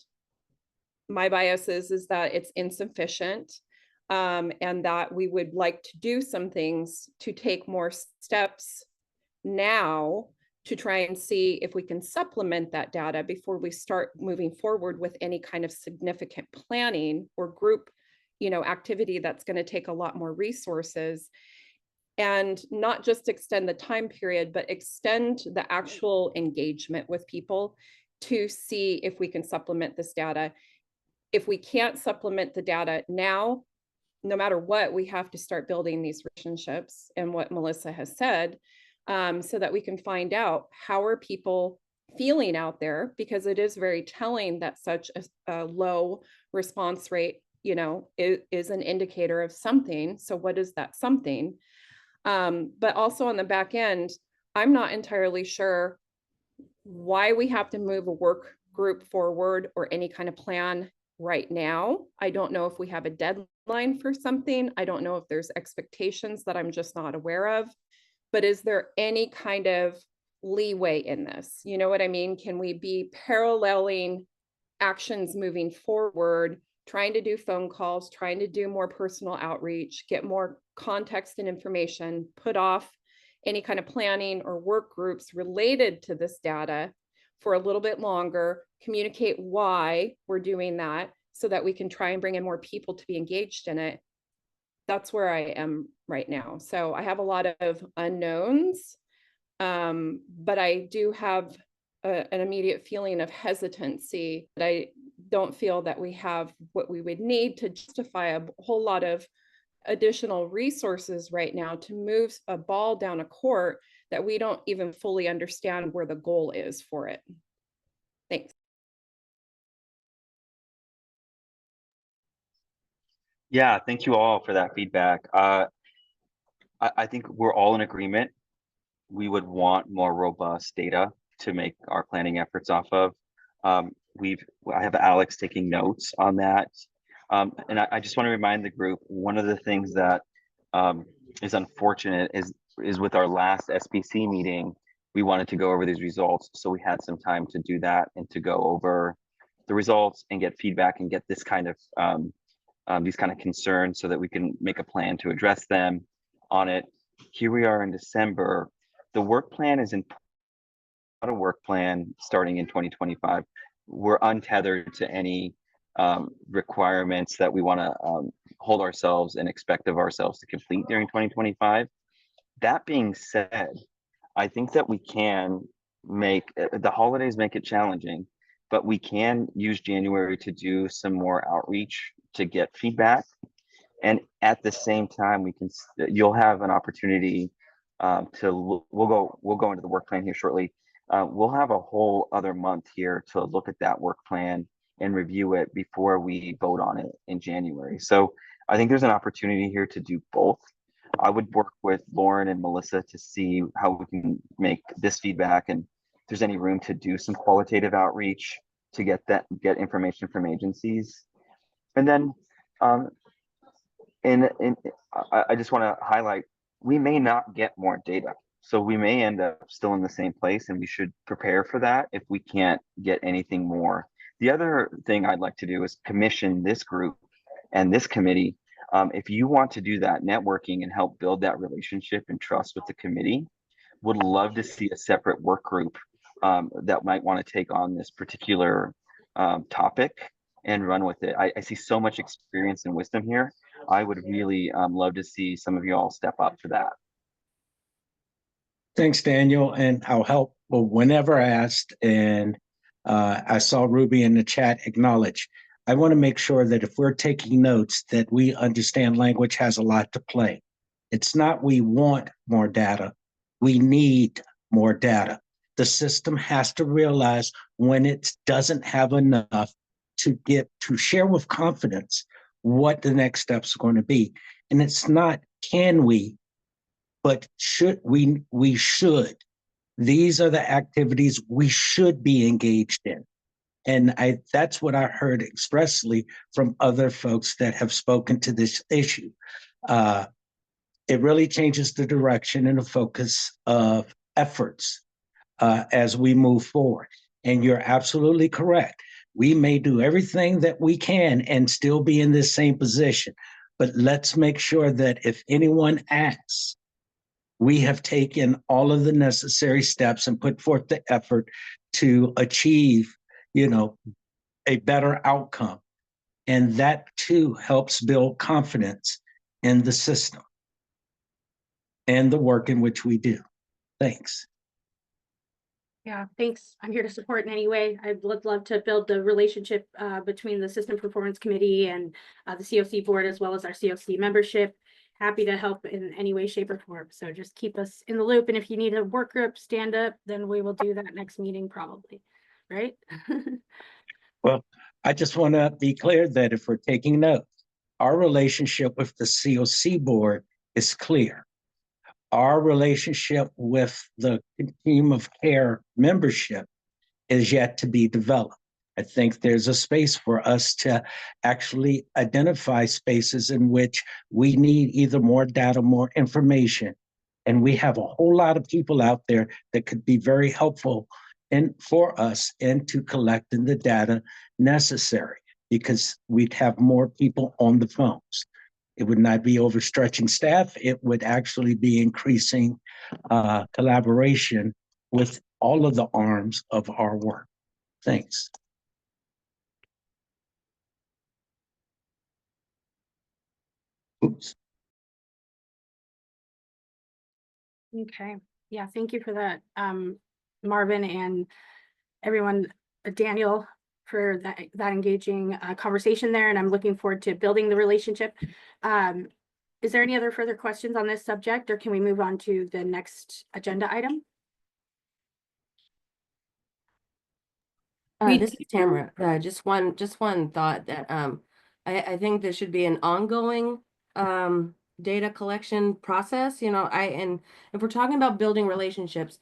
my bias is that it's insufficient, and that we would like to do some things to take more steps now to try and see if we can supplement that data before we start moving forward with any kind of significant planning or group, activity that's going to take a lot more resources, and not just extend the time period, but extend the actual engagement with people to see if we can supplement this data. If we can't supplement the data now, no matter what, we have to start building these relationships and what Melissa has said, so that we can find out how are people feeling out there, because it is very telling that such a low response rate, is an indicator of something. So what is that something? But also on the back end, I'm not entirely sure why we have to move a work group forward or any kind of plan right now. I don't know if we have a deadline for something. I don't know if there's expectations that I'm just not aware of. But is there any kind of leeway in this? You know what I mean? Can we be paralleling actions moving forward, trying to do phone calls, trying to do more personal outreach, get more context and information, put off any kind of planning or work groups related to this data for a little bit longer, communicate why we're doing that so that we can try and bring in more people to be engaged in it? That's where I am right now. So I have a lot of unknowns, but I do have an immediate feeling of hesitancy that I don't feel that we have what we would need to justify a whole lot of additional resources right now to move a ball down a court that we don't even fully understand where the goal is for it. Thanks. Yeah, thank you all for that feedback. I think we're all in agreement. We would want more robust data to make our planning efforts off of. I have Alex taking notes on that. And I just want to remind the group, one of the things that is unfortunate is with our last SPC meeting, we wanted to go over these results. So we had some time to do that and to go over the results and get feedback and get this kind of these kind of concerns so that we can make a plan to address them on it. Here we are in December. The work plan is in a work plan starting in 2025. We're untethered to any requirements that we want to hold ourselves and expect of ourselves to complete during 2025. That being said, I think that we can make the holidays make it challenging, but we can use January to do some more outreach to get feedback. And at the same time, you'll have an opportunity we'll go into the work plan here shortly. We'll have a whole other month here to look at that work plan and review it before we vote on it in January. So I think there's an opportunity here to do both. I would work with Lauren and Melissa to see how we can make this feedback and if there's any room to do some qualitative outreach to get information from agencies. And then I just want to highlight, we may not get more data. So we may end up still in the same place, and we should prepare for that if we can't get anything more. The other thing I'd like to do is commission this group and this committee. If you want to do that networking and help build that relationship and trust with the committee, would love to see a separate work group that might want to take on this particular topic and run with it. I see so much experience and wisdom here. I would really love to see some of you all step up for that. Thanks, Daniel, and I'll help whenever asked. And I saw Ruby in the chat acknowledge. I want to make sure that if we're taking notes, that we understand language has a lot to play. It's not we want more data, we need more data. The system has to realize when it doesn't have enough to share with confidence what the next steps are going to be. And it's not can we, but should we should. These are the activities we should be engaged in. And that's what I heard expressly from other folks that have spoken to this issue. It really changes the direction and the focus of efforts as we move forward. And you're absolutely correct. We may do everything that we can and still be in this same position. But let's make sure that if anyone asks, we have taken all of the necessary steps and put forth the effort to achieve, a better outcome. And that too helps build confidence in the system and the work in which we do. Thanks. Yeah, thanks. I'm here to support in any way. I would love to build the relationship between the System Performance Committee and the COC board, as well as our COC membership. Happy to help in any way, shape, or form. So just keep us in the loop. And if you need a work group, stand up, then we will do that next meeting probably, right? Well, I just want to be clear that if we're taking notes, our relationship with the COC board is clear. Our relationship with the team of care membership is yet to be developed. I think there's a space for us to actually identify spaces in which we need either more data, more information. And we have a whole lot of people out there that could be very helpful for us into collecting the data necessary, because we'd have more people on the phones. It would not be overstretching staff. It would actually be increasing collaboration with all of the arms of our work. Thanks. Oops. Okay. Yeah, thank you for that, Marvin, and everyone, Daniel, for that engaging conversation there. And I'm looking forward to building the relationship. Is there any other further questions on this subject, or can we move on to the next agenda item? This is Tamara. Just one thought that I think there should be an ongoing data collection process, you know, and if we're talking about building relationships,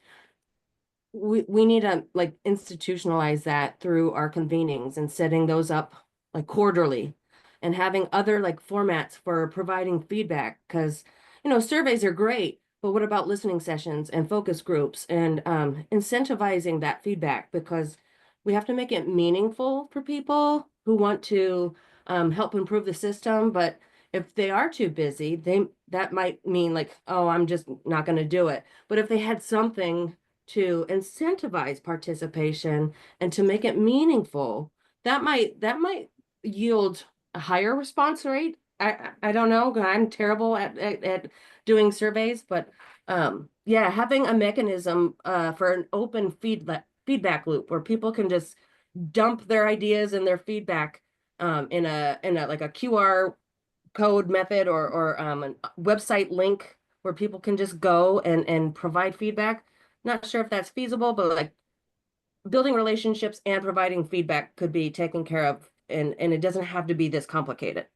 we need to like institutionalize that through our convenings and setting those up like quarterly and having other like formats for providing feedback. Because, you know, surveys are great, but what about listening sessions and focus groups and incentivizing that feedback? Because we have to make it meaningful for people who want to help improve the system. But if they are too busy, that might mean like, oh, I'm just not going to do it. But if they had something to incentivize participation and to make it meaningful, that might yield a higher response rate. I don't know. I'm terrible at doing surveys, but yeah, having a mechanism for an open feedback loop where people can just dump their ideas and their feedback in a like a QR code method or a website link where people can just go and provide feedback. Not sure if that's feasible, but like building relationships and providing feedback could be taken care of, and it doesn't have to be this complicated.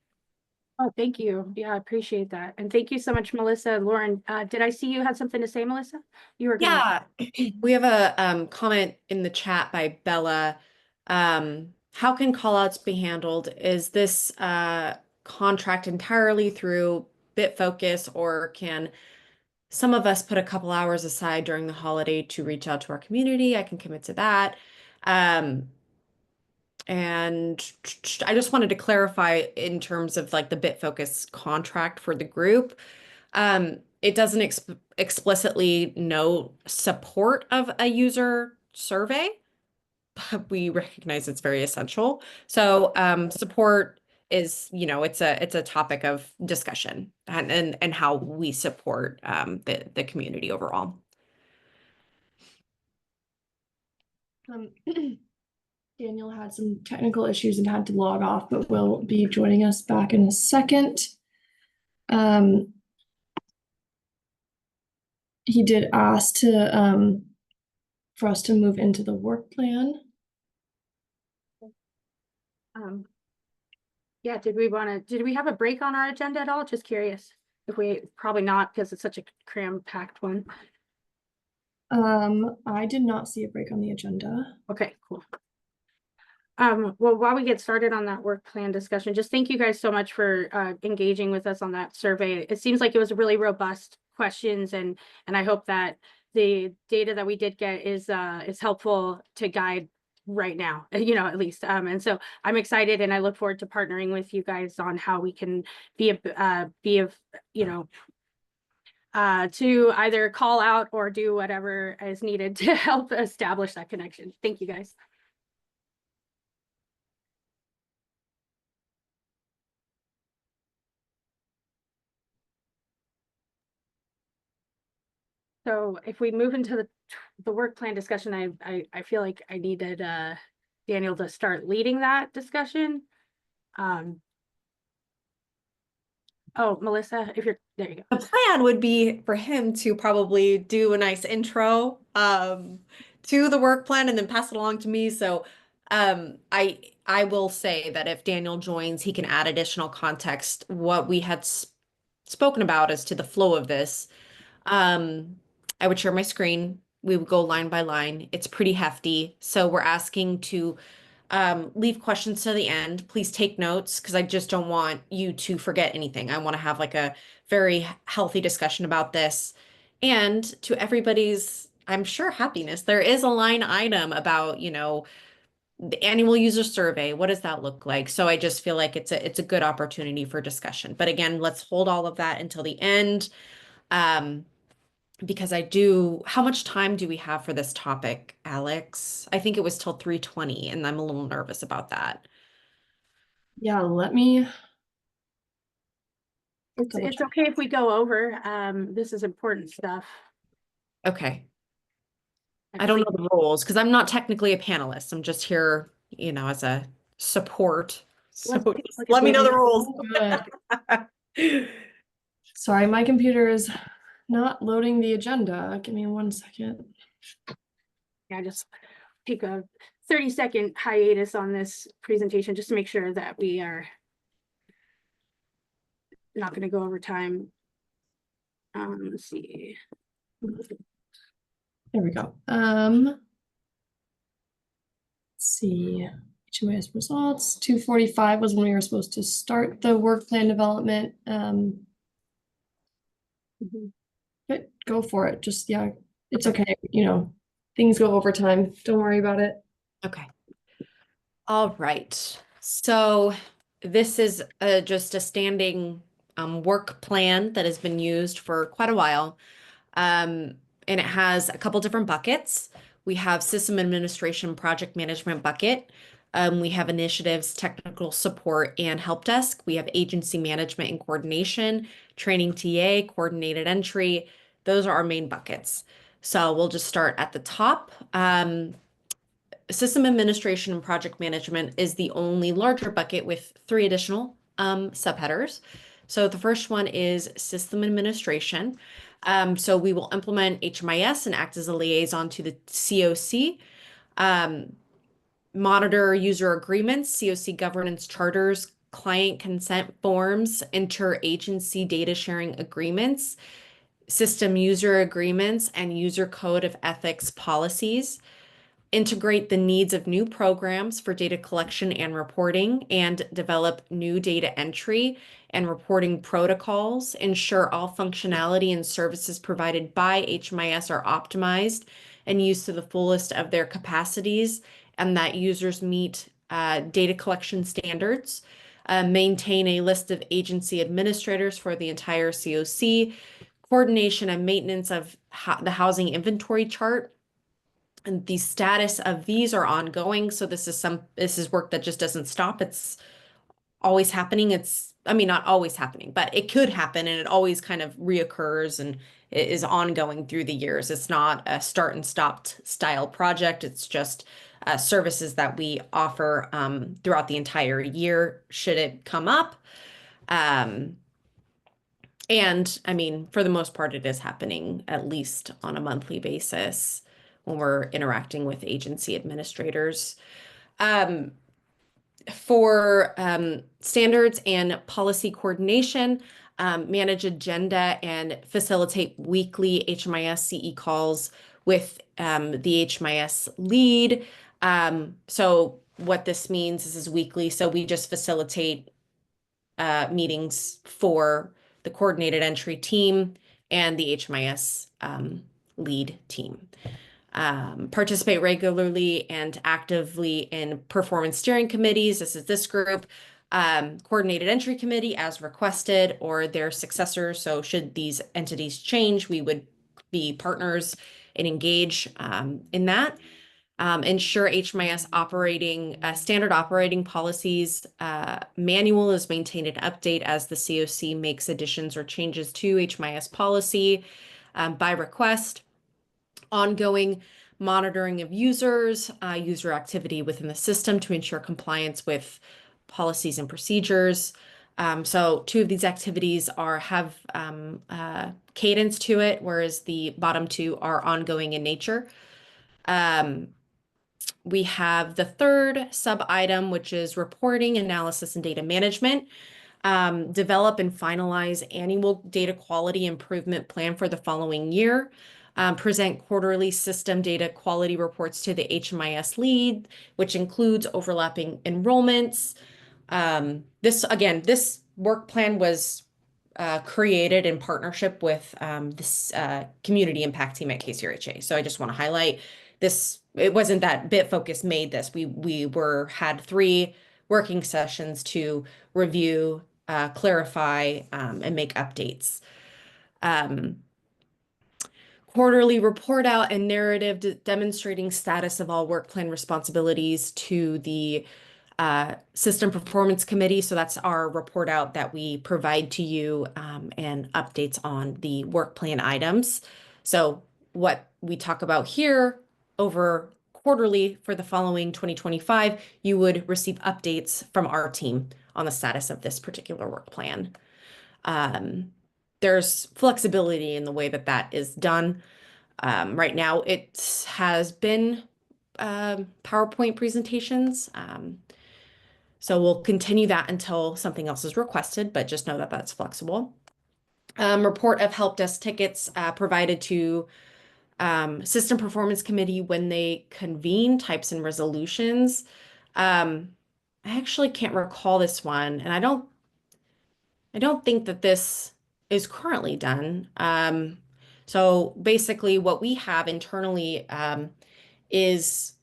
Oh, thank you. Yeah, I appreciate that. And thank you so much, Melissa. Lauren, did I see you had something to say, Melissa? You were gonna... Yeah, we have a comment in the chat by Bella. How can callouts be handled? Is this contract entirely through BitFocus, or can some of us put a couple hours aside during the holiday to reach out to our community? I can commit to that. And I just wanted to clarify in terms of like the BitFocus contract for the group. It doesn't explicitly note support of a user survey, but we recognize it's very essential. So support is, you know, it's a topic of discussion and how we support the community overall. Daniel had some technical issues and had to log off, but will be joining us back in a second. He did ask to for us to move into the work plan. Yeah, did we have a break on our agenda at all? Just curious. If we probably not, because it's such a cram-packed one. I did not see a break on the agenda. Okay, cool. Well, while we get started on that work plan discussion, just thank you guys so much for engaging with us on that survey. It seems like it was really robust questions, and I hope that the data that we did get is helpful to guide right now, you know, at least. And so I'm excited, and I look forward to partnering with you guys on how we can be of, you know, to either call out or do whatever is needed to help establish that connection. Thank you guys. So if we move into the work plan discussion, I feel like I needed Daniel to start leading that discussion. Oh, Melissa, if you're there, you go. The plan would be for him to probably do a nice intro to the work plan and then pass it along to me. So I will say that if Daniel joins, he can add additional context. What we had spoken about as to the flow of this. I would share my screen. We would go line by line. It's pretty hefty. So we're asking to leave questions to the end. Please take notes, because I just don't want you to forget anything. I want to have like a very healthy discussion about this. And to everybody's, I'm sure, happiness, there is a line item about, you know, the annual user survey. What does that look like? So I just feel like it's a good opportunity for discussion. But again, let's hold all of that until the end. Because how much time do we have for this topic, Alex? I think it was till 3:20, and I'm a little nervous about that. Yeah, let me. It's okay if we go over. This is important stuff. Okay. I don't know the rules because I'm not technically a panelist. I'm just here, you know, as a support. So let me know the rules. Good. Sorry, my computer is not loading the agenda. Give me 1 second. Yeah, just take a 30-second hiatus on this presentation just to make sure that we are not going to go over time. Let's see. There we go. Let's see. HMIS results. 2:45 was when we were supposed to start the work plan development. But go for it. Just, yeah, it's okay. You know, things go over time. Don't worry about it. Okay. All right. So this is just a standing work plan that has been used for quite a while. And it has a couple different buckets. We have system administration project management bucket. We have initiatives, technical support, and help desk. We have agency management and coordination, training TA, coordinated entry. Those are our main buckets. So we'll just start at the top. System administration and project management is the only larger bucket with 3 additional subheaders. So the first one is system administration. So we will implement HMIS and act as a liaison to the COC. Monitor user agreements, COC governance charters, client consent forms, interagency data sharing agreements, system user agreements, and user code of ethics policies. Integrate the needs of new programs for data collection and reporting, and develop new data entry and reporting protocols. Ensure all functionality and services provided by HMIS are optimized and used to the fullest of their capacities, and that users meet data collection standards. Maintain a list of agency administrators for the entire COC. Coordination and maintenance of the housing inventory chart. And the status of these are ongoing. So this is work that just doesn't stop. It's always happening. I mean, not always happening, but it could happen, and it always kind of reoccurs and it is ongoing through the years. It's not a start and stopped style project. It's just services that we offer throughout the entire year, should it come up. And I mean, for the most part, it is happening at least on a monthly basis when we're interacting with agency administrators. For standards and policy coordination, manage agenda and facilitate weekly HMIS CE calls with the HMIS lead. So what this means is weekly. So we just facilitate meetings for the coordinated entry team and the HMIS lead team. Participate regularly and actively in performance steering committees. This is this group. Coordinated entry committee as requested, or their successors. So should these entities change, we would be partners and engage in that. Ensure HMIS operating standard operating policies manual is maintained and update as the COC makes additions or changes to HMIS policy by request. Ongoing monitoring of users, user activity within the system to ensure compliance with policies and procedures. So 2 of these activities have cadence to it, whereas the bottom 2 are ongoing in nature. We have the third sub-item, which is reporting, analysis, and data management. Develop and finalize annual data quality improvement plan for the following year. Present quarterly system data quality reports to the HMIS lead, which includes overlapping enrollments. This work plan was created in partnership with this community impact team at KCRHA. So I just want to highlight this. It wasn't that BitFocus made this. We had 3 working sessions to review, clarify, and make updates. Quarterly report out and narrative demonstrating status of all work plan responsibilities to the System Performance Committee. So that's our report out that we provide to you and updates on the work plan items. So what we talk about here over quarterly for the following 2025, you would receive updates from our team on the status of this particular work plan. There's flexibility in the way that is done. Right now, it has been PowerPoint presentations. So we'll continue that until something else is requested, but just know that that's flexible. Report of help desk tickets provided to System Performance Committee when they convene, types and resolutions. I actually can't recall this one, and I don't think that this is currently done. So basically what we have internally is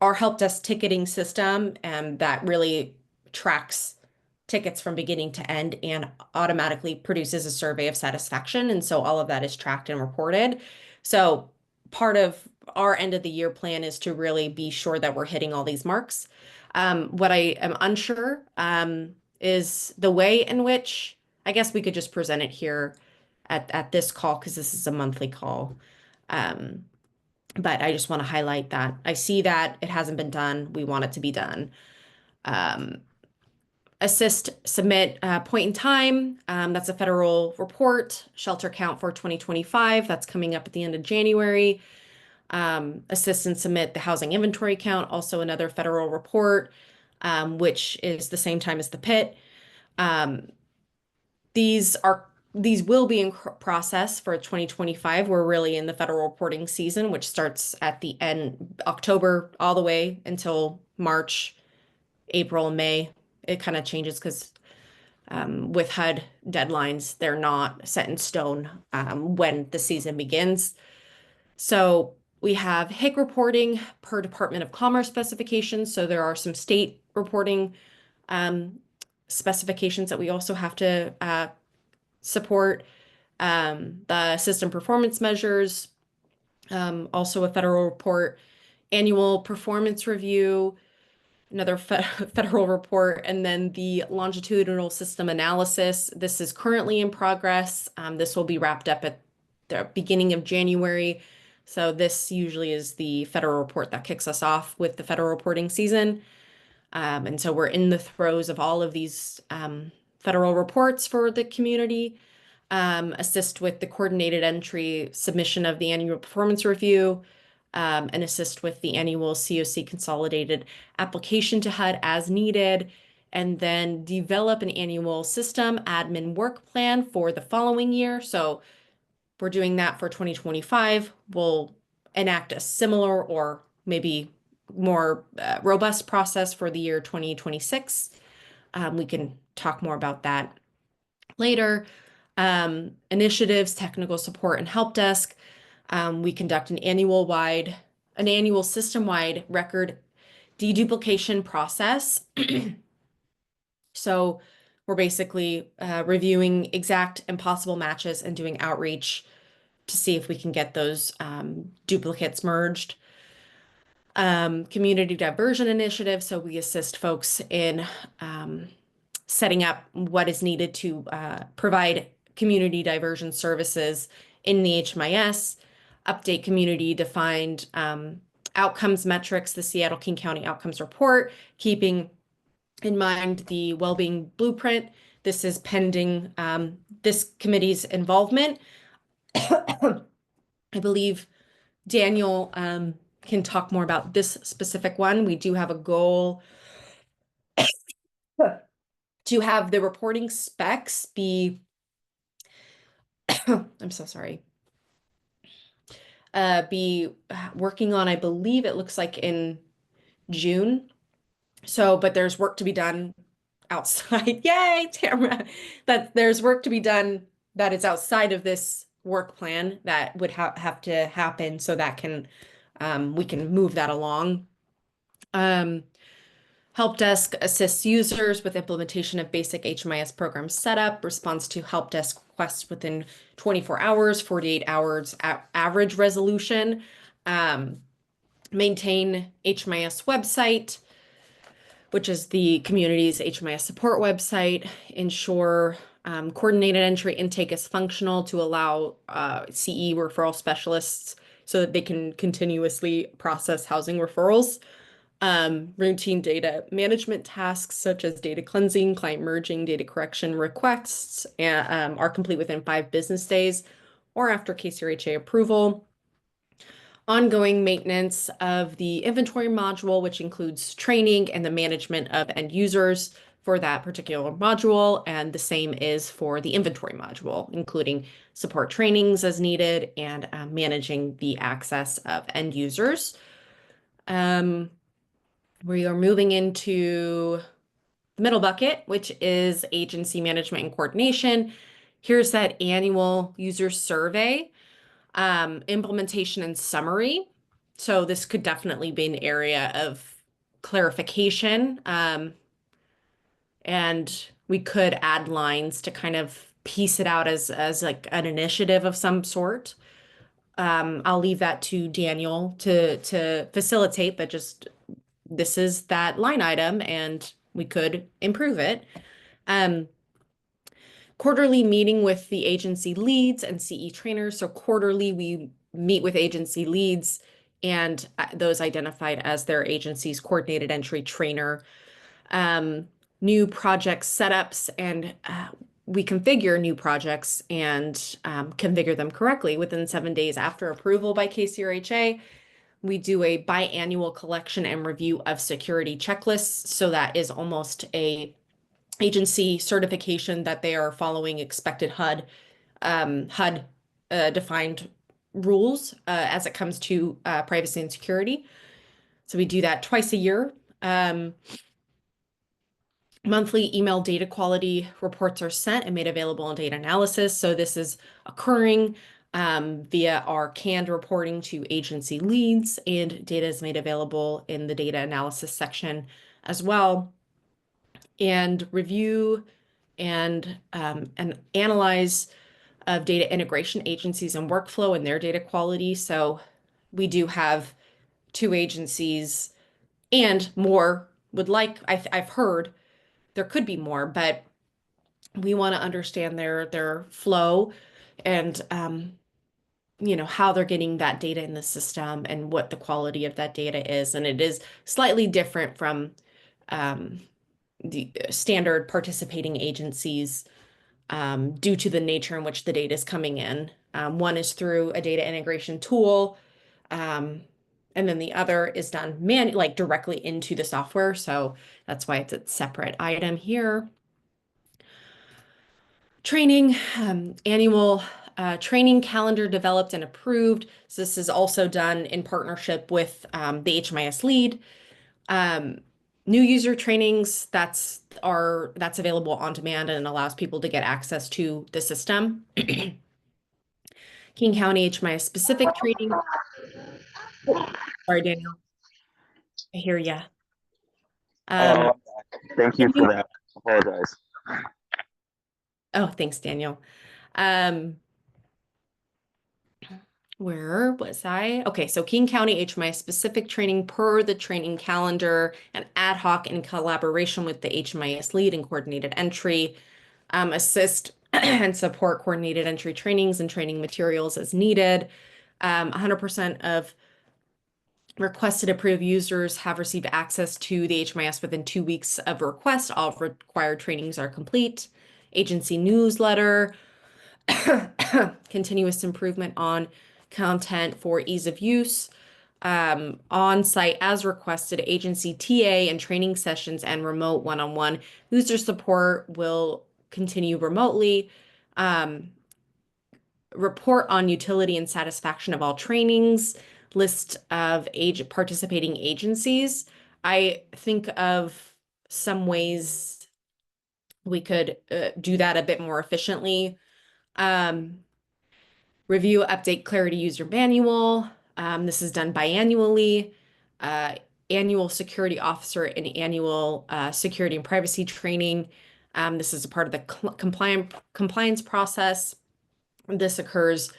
our help desk ticketing system that really tracks tickets from beginning to end and automatically produces a survey of satisfaction. And so all of that is tracked and reported. So part of our end of the year plan is to really be sure that we're hitting all these marks. What I am unsure is the way in which, I guess we could just present it here at this call because this is a monthly call. But I just want to highlight that I see that it hasn't been done. We want it to be done. Assist, submit, point in time. That's a federal report, shelter count for 2025. That's coming up at the end of January. Assist and submit the housing inventory count, also another federal report, which is the same time as the PIT. These will be in process for 2025. We're really in the federal reporting season, which starts at the end October all the way until March, April, May. It kind of changes because with HUD deadlines, they're not set in stone when the season begins. So we have HIC reporting per Department of Commerce specifications. So there are some state reporting specifications that we also have to support. The system performance measures, also a federal report, annual performance review, another federal report, and then the longitudinal system analysis. This is currently in progress. This will be wrapped up at the beginning of January. So this usually is the federal report that kicks us off with the federal reporting season. And so we're in the throes of all of these federal reports for the community. Assist with the coordinated entry submission of the annual performance review, and assist with the annual COC consolidated application to HUD as needed, and then develop an annual system admin work plan for the following year. So we're doing that for 2025. We'll enact a similar or maybe more robust process for the year 2026. We can talk more about that later. Initiatives, technical support, and help desk. We conduct an annual system-wide record deduplication process. So we're basically reviewing exact and possible matches and doing outreach to see if we can get those duplicates merged. Community diversion initiative. So we assist folks in setting up what is needed to provide community diversion services in the HMIS, update community defined outcomes metrics, the Seattle King County Outcomes Report, keeping in mind the Wellbeing Blueprint. This is pending this committee's involvement. I believe Daniel can talk more about this specific one. We do have a goal to have the reporting specs be, I'm so sorry, be working on, I believe it looks like in June. So, but there's work to be done outside. Yay, Tamara! That there's work to be done that is outside of this work plan that would have to happen so that can we can move that along. Help desk assists users with implementation of basic HMIS program setup, response to help desk requests within 24 hours, 48 hours average resolution, maintain HMIS website, which is the community's HMIS support website, ensure coordinated entry intake is functional to allow CE referral specialists so that they can continuously process housing referrals. Routine data management tasks such as data cleansing, client merging, data correction requests are complete within 5 business days or after KCRHA approval. ongoing maintenance of the inventory module, which includes training and the management of end users for that particular module. And the same is for the inventory module, including support trainings as needed and managing the access of end users. We are moving into the middle bucket, which is agency management and coordination. Here's that annual user survey, implementation and summary. So this could definitely be an area of clarification. And we could add lines to kind of piece it out as like an initiative of some sort. I'll leave that to Daniel to facilitate, but just this is that line item and we could improve it. Quarterly meeting with the agency leads and CE trainers. So quarterly we meet with agency leads and those identified as their agency's coordinated entry trainer. New project setups, and we configure new projects and configure them correctly within 7 days after approval by KCRHA. We do a biannual collection and review of security checklists. So that is almost a agency certification that they are following expected HUD defined rules as it comes to privacy and security. So we do that twice a year. Monthly email data quality reports are sent and made available in data analysis. So this is occurring via our canned reporting to agency leads, and data is made available in the data analysis section as well. And review and analyze of data integration agencies and workflow and their data quality. So we do have 2 agencies and more would like, I've heard there could be more, but we want to understand their flow and you know, how they're getting that data in the system and what the quality of that data is. And it is slightly different from the standard participating agencies due to the nature in which the data is coming in. One is through a data integration tool, and then the other is done like directly into the software. So that's why it's a separate item here. Training, annual training calendar developed and approved. So this is also done in partnership with the HMIS lead. New user trainings, that's available on demand and allows people to get access to the system. King County HMIS specific training. Sorry, Daniel. I hear ya. Thank you for that. I apologize. Oh, thanks, Daniel. Where was I? Okay, so King County HMIS specific training per the training calendar and ad hoc in collaboration with the HMIS lead and coordinated entry, assist and support coordinated entry trainings and training materials as needed. 100% of requested approved users have received access to the HMIS within 2 weeks of request. All required trainings are complete. Agency newsletter, continuous improvement on content for ease of use, on-site as requested, agency TA and training sessions and remote one-on-one user support will continue remotely. Report on utility and satisfaction of all trainings, list of participating agencies. I think of some ways we could do that a bit more efficiently. Review, update, clarity user manual. This is done biannually. Annual security officer and annual security and privacy training. This is a part of the compliance process. This occurs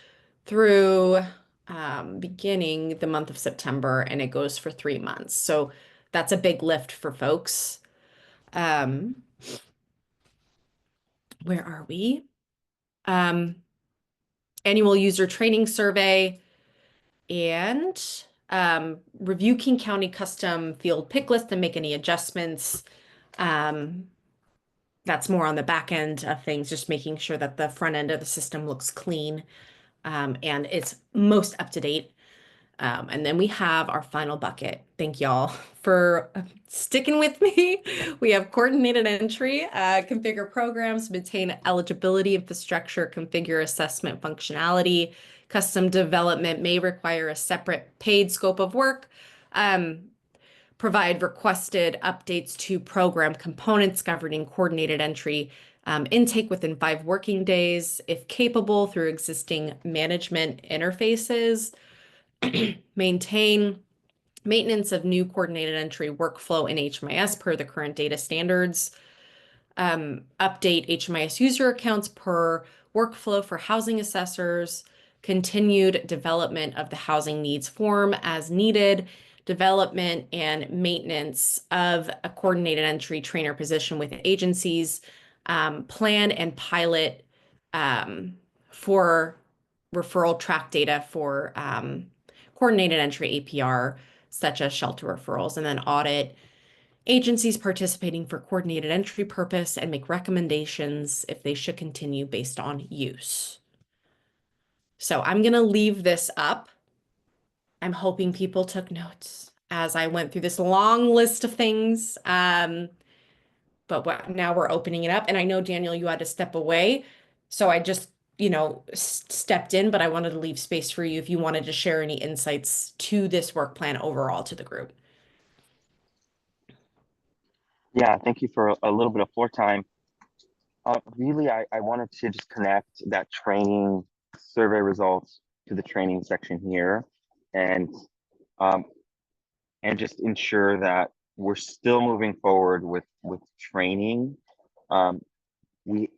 through beginning the month of September, and it goes for 3 months. So that's a big lift for folks. Where are we? Annual user training survey and review King County custom field pick list and make any adjustments. That's more on the back end of things, just making sure that the front end of the system looks clean and it's most up to date. And then we have our final bucket. Thank y'all for sticking with me. We have coordinated entry, configure programs, maintain eligibility infrastructure, configure assessment functionality. Custom development may require a separate paid scope of work. Provide requested updates to program components governing coordinated entry. Intake within 5 working days, if capable, through existing management interfaces. Maintain maintenance of new coordinated entry workflow in HMIS per the current data standards. Update HMIS user accounts per workflow for housing assessors. Continued development of the housing needs form as needed. Development and maintenance of a coordinated entry trainer position with agencies. Plan and pilot for referral track data for coordinated entry APR, such as shelter referrals, and then audit agencies participating for coordinated entry purpose and make recommendations if they should continue based on use. So I'm going to leave this up. I'm hoping people took notes as I went through this long list of things. But now we're opening it up. And I know, Daniel, you had to step away. So I just stepped in, but I wanted to leave space for you if you wanted to share any insights to this work plan overall to the group. Yeah, thank you for a little bit of floor time. Really, I wanted to just connect that training survey results to the training section here, and just ensure that we're still moving forward with training. We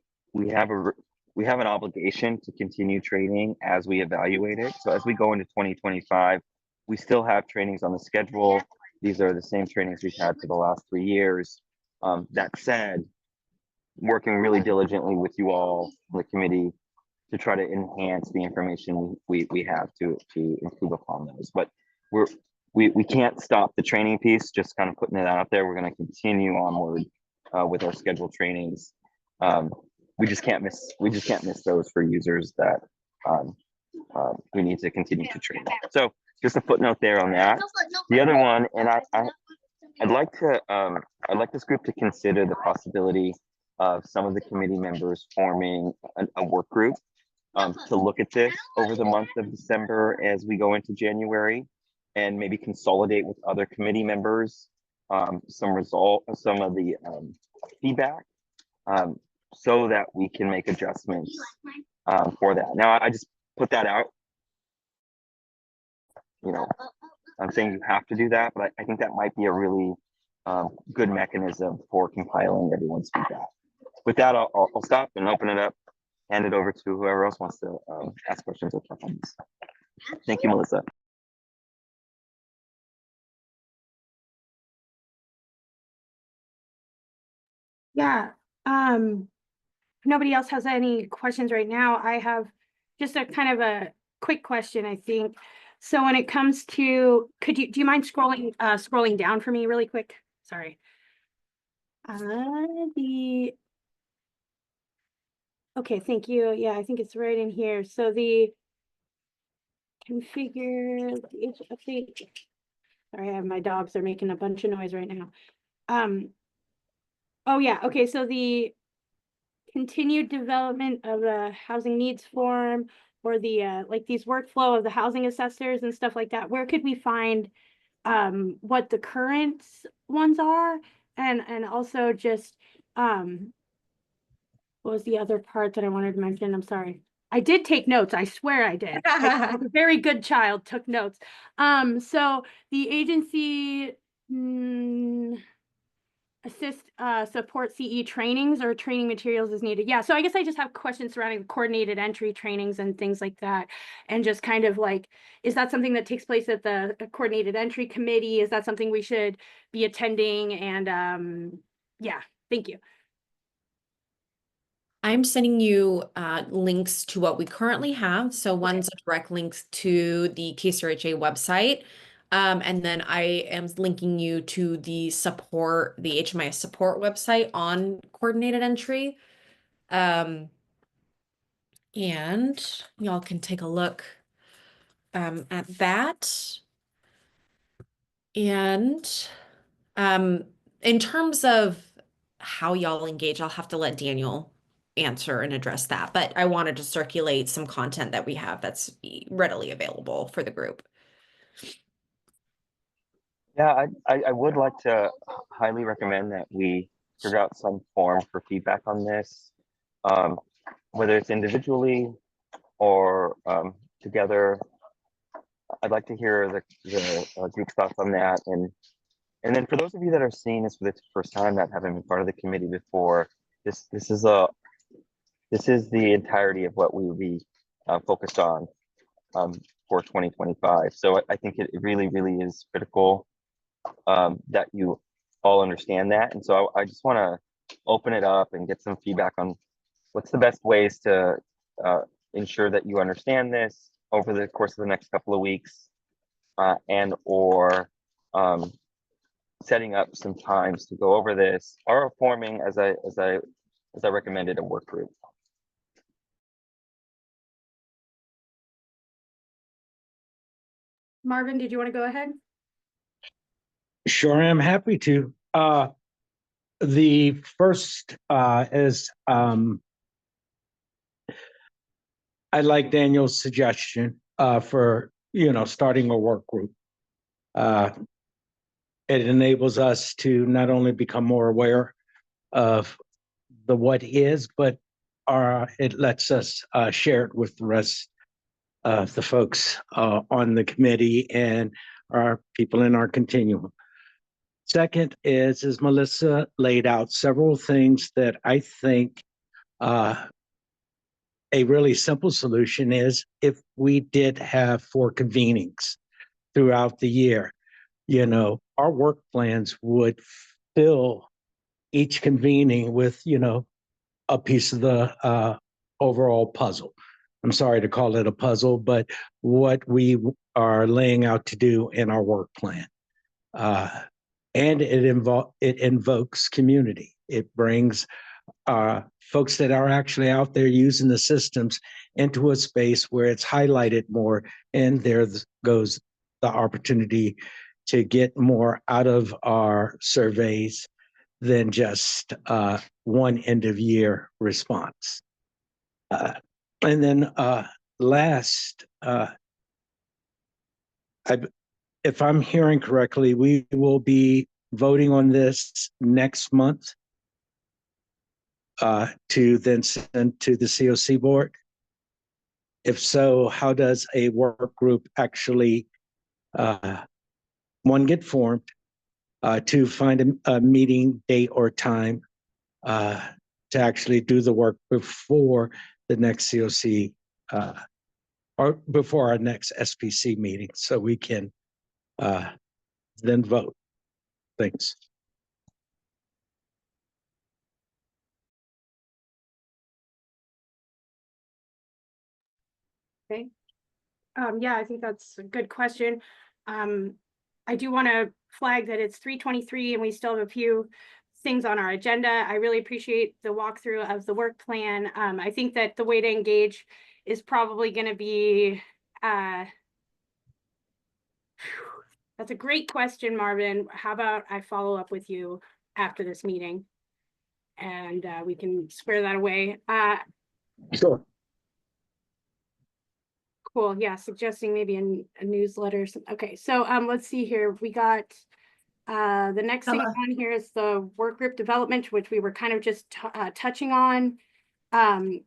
have an obligation to continue training as we evaluate it. So as we go into 2025, we still have trainings on the schedule. These are the same trainings we've had for the last 3 years. That said, working really diligently with you all, the committee, to try to enhance the information we have to improve upon those. But we can't stop the training piece, just kind of putting it out there. We're going to continue onward with our scheduled trainings. We just can't miss those for users that we need to continue to train. So just a footnote there on that. The other one, and I'd like this group to consider the possibility of some of the committee members forming a work group to look at this over the month of December as we go into January, and maybe consolidate with other committee members some of the feedback, so that we can make adjustments for that. Now, I just put that out. I'm saying you have to do that, but I think that might be a really good mechanism for compiling everyone's feedback. With that, I'll stop and open it up, hand it over to whoever else wants to ask questions or questions. Thank you, Melissa. Yeah. If nobody else has any questions right now, I have just a kind of a quick question, I think. So when it comes to, do you mind scrolling down for me really quick? Sorry. Okay, thank you. Yeah, I think it's right in here. So the configure the update. Sorry, I have my dogs. They're making a bunch of noise right now. Oh yeah, okay, so the continued development of the housing needs form, or the like these workflow of the housing assessors and stuff like that, where could we find what the current ones are? And also just what was the other part that I wanted to mention? I'm sorry. I did take notes. I swear I did. I'm a very good child, took notes. So the agency assist support CE trainings or training materials as needed. Yeah, so I guess I just have questions surrounding coordinated entry trainings and things like that. And just kind of like, is that something that takes place at the coordinated entry committee? Is that something we should be attending? And yeah, thank you. I'm sending you links to what we currently have. So one's a direct links to the KCRHA website. And then I am linking you to the HMIS support website on coordinated entry. And y'all can take a look. at that. And in terms of how y'all engage, I'll have to let Daniel answer and address that. But I wanted to circulate some content that we have that's readily available for the group. Yeah, I would like to highly recommend that we figure out some form for feedback on this, whether it's individually or together. I'd like to hear the group's thoughts on that, and then for those of you that are seeing this for the first time, that haven't been part of the committee before, this is the entirety of what we will be focused on for 2025. So I think it really, really is critical that you all understand that. And so I just want to open it up and get some feedback on what's the best ways to ensure that you understand this over the course of the next couple of weeks, and or setting up some times to go over this, or forming, as I recommended, a work group. Marvin, did you want to go ahead? Sure, I'm happy to. The first is I like Daniel's suggestion for starting a work group. It enables us to not only become more aware of the what is, but it lets us share it with the rest of the folks on the committee and our people in our continuum. Second is, as Melissa laid out, several things that I think a really simple solution is if we did have 4 convenings throughout the year. Our work plans would fill each convening with, a piece of the overall puzzle. I'm sorry to call it a puzzle, but what we are laying out to do in our work plan. And it invokes community. It brings folks that are actually out there using the systems into a space where it's highlighted more, and there goes the opportunity to get more out of our surveys than just one end of year response. And then last, if I'm hearing correctly, we will be voting on this next month to then send to the COC board. If so, how does a work group actually, one, get formed, to find a meeting date or time to actually do the work before the next COC or before our next SPC meeting, so we can then vote. Thanks. Okay. Yeah, I think that's a good question. I do want to flag that it's 3:23 and we still have a few things on our agenda. I really appreciate the walkthrough of the work plan. I think that the way to engage is probably going to be, that's a great question, Marvin. How about I follow up with you after this meeting and we can square that away. Sure. Cool. Yeah, suggesting maybe a newsletter. Okay, so let's see here. We got the next thing on here is the work group development, which we were kind of just touching on. And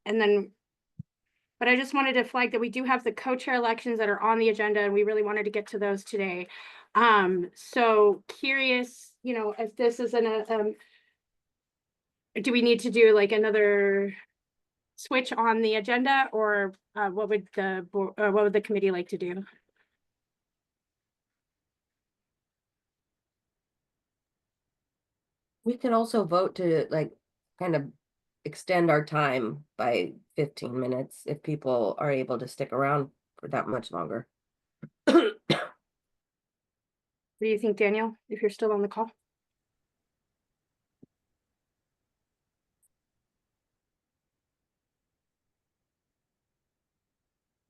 then, but I just wanted to flag that we do have the co-chair elections that are on the agenda, and we really wanted to get to those today. So curious, if this is do we need to do like another switch on the agenda, or what would the committee like to do? We can also vote to kind of extend our time by 15 minutes if people are able to stick around for that much longer. What do you think, Daniel, if you're still on the call?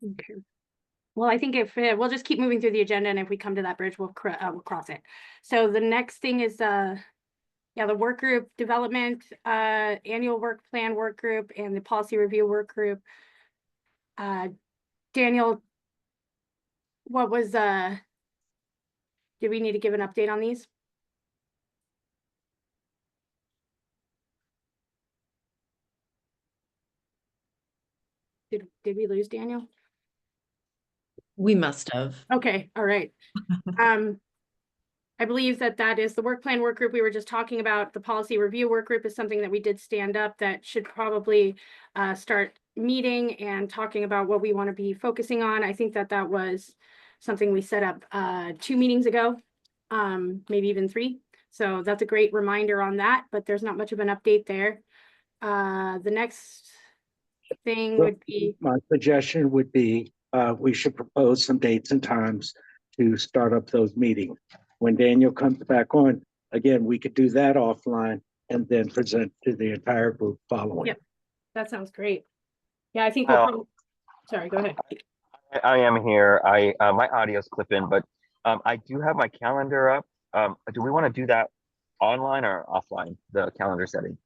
Okay. Well, I think if we'll just keep moving through the agenda, and if we come to that bridge, we'll cross it. So the next thing is the work group development, annual work plan work group, and the policy review work group. Daniel, what was did we need to give an update on these? Did we lose Daniel? We must have. Okay, all right. I believe that is the work plan work group we were just talking about. The policy review work group is something that we did stand up that should probably start meeting and talking about what we want to be focusing on. I think that was something we set up 2 meetings ago, maybe even 3. So that's a great reminder on that, but there's not much of an update there. The next thing would be, My suggestion would be, we should propose some dates and times to start up those meetings. When Daniel comes back on, again, we could do that offline and then present to the entire group following. Yep. That sounds great. Yeah, I think sorry, go ahead. I am here. My audio's clipping, but I do have my calendar up. Do we want to do that online or offline, the calendar setting?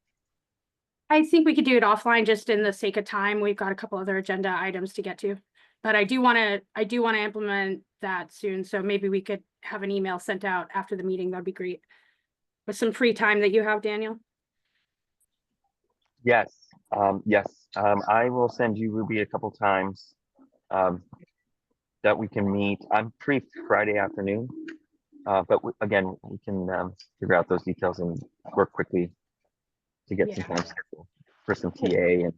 I think we could do it offline just in the sake of time. We've got a couple other agenda items to get to. But I do want to implement that soon. So maybe we could have an email sent out after the meeting. That'd be great. With some free time that you have, Daniel. Yes. Yes. I will send you, Ruby, a couple times that we can meet. I'm free Friday afternoon. But again, we can figure out those details and work quickly to get some time scheduled for some TA and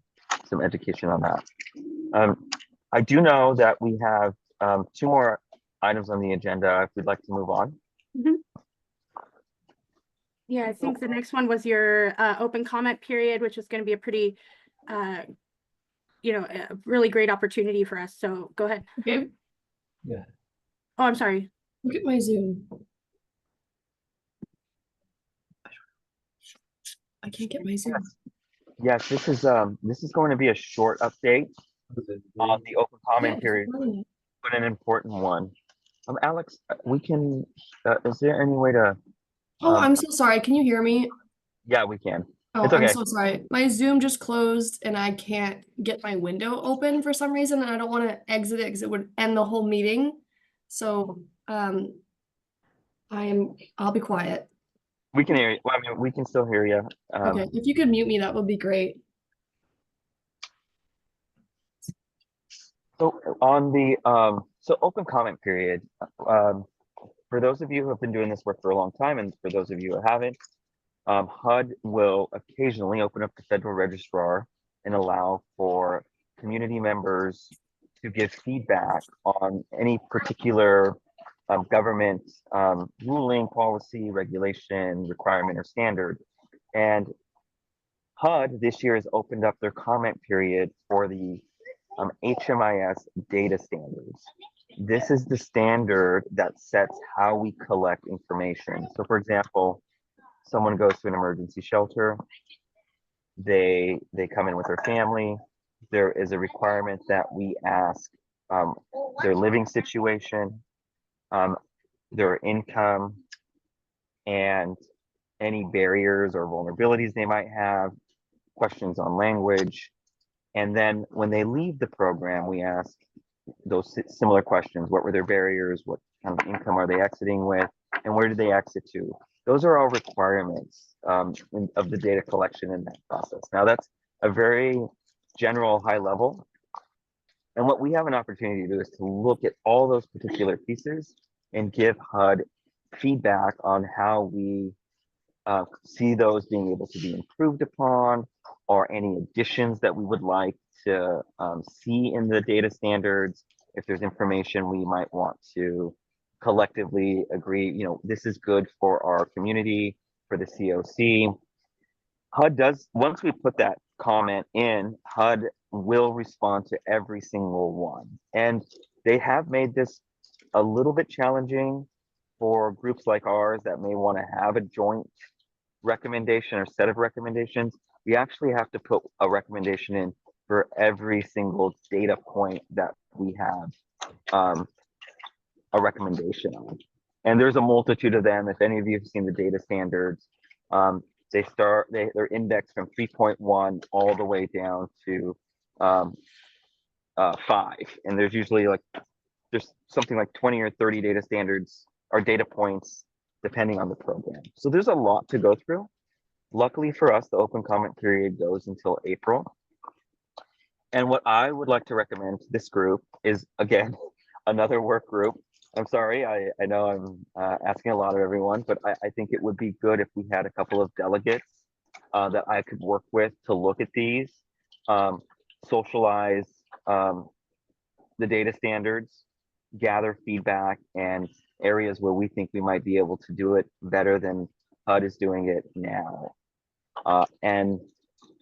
some education on that. I do know that we have 2 more items on the agenda if we'd like to move on. Mm-hmm. Yeah, I think the next one was your open comment period, which is going to be a pretty, a really great opportunity for us. So go ahead. Okay. Yeah. Oh, I'm sorry. Look at my Zoom. I can't get my Zoom. Yes, this is going to be a short update on the open comment period, but an important one. Alex, we can. Is there any way to? Oh, I'm so sorry. Can you hear me? Yeah, we can. Oh, It's okay. I'm so sorry. My Zoom just closed and I can't get my window open for some reason, and I don't want to exit it because it would end the whole meeting. So I'll be quiet. We can hear you. Well, I mean, we can still hear you. Okay, if you could mute me, that would be great. So on the open comment period, for those of you who have been doing this work for a long time, and for those of you who haven't, HUD will occasionally open up the federal registrar and allow for community members to give feedback on any particular government ruling, policy, regulation, requirement, or standard. And HUD this year has opened up their comment period for the HMIS data standards. This is the standard that sets how we collect information. So for example, someone goes to an emergency shelter, they come in with their family. There is a requirement that we ask their living situation, their income, and any barriers or vulnerabilities they might have, questions on language. And then when they leave the program, we ask those similar questions. What were their barriers? What kind of income are they exiting with? And where did they exit to? Those are all requirements of the data collection in that process. Now that's a very general high level. And what we have an opportunity to do is to look at all those particular pieces and give HUD feedback on how we see those being able to be improved upon, or any additions that we would like to see in the data standards. If there's information we might want to collectively agree, this is good for our community, for the COC. HUD does, once we put that comment in, HUD will respond to every single one. And they have made this a little bit challenging for groups like ours that may want to have a joint recommendation or set of recommendations. We actually have to put a recommendation in for every single data point that we have a recommendation on. And there's a multitude of them. If any of you have seen the data standards, they're indexed from 3.1 all the way down to 5. And there's usually there's something like 20 or 30 data standards or data points depending on the program. So there's a lot to go through. Luckily for us, the open comment period goes until April. And what I would like to recommend to this group is, again, another work group. I'm sorry, I know I'm asking a lot of everyone, but I think it would be good if we had a couple of delegates that I could work with to look at these, socialize the data standards, gather feedback, and areas where we think we might be able to do it better than HUD is doing it now. And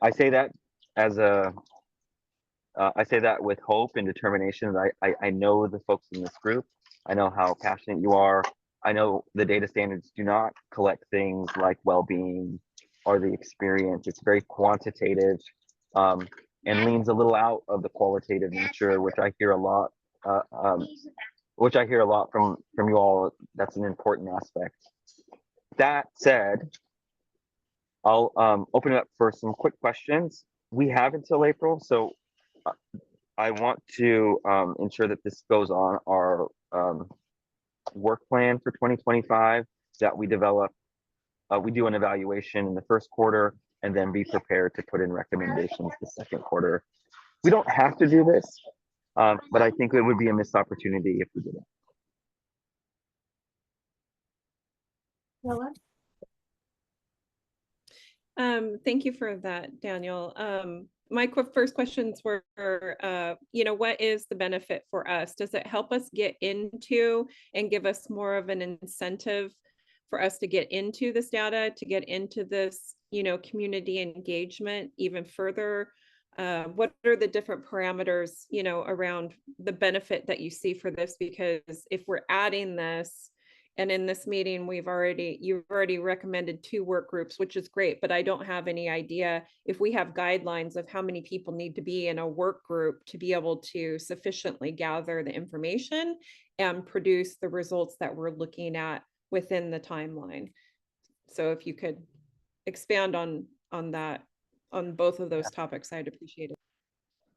I say that as I say that with hope and determination. I know the folks in this group. I know how passionate you are. I know the data standards do not collect things like well-being or the experience. It's very quantitative and leans a little out of the qualitative nature, which I hear a lot. Which I hear a lot from you all. That's an important aspect. That said, I'll open it up for some quick questions. We have until April, so I want to ensure that this goes on our work plan for 2025, that we develop, we do an evaluation in the first quarter and then be prepared to put in recommendations the second quarter. We don't have to do this, but I think it would be a missed opportunity if we did it. Thank you for that, Daniel. My first questions were, what is the benefit for us? Does it help us get into and give us more of an incentive for us to get into this data, to get into this, community engagement even further? What are the different parameters, around the benefit that you see for this? Because if we're adding this, and in this meeting, you've already recommended 2 work groups, which is great, but I don't have any idea if we have guidelines of how many people need to be in a work group to be able to sufficiently gather the information and produce the results that we're looking at within the timeline. So if you could expand on that, on both of those topics, I'd appreciate it.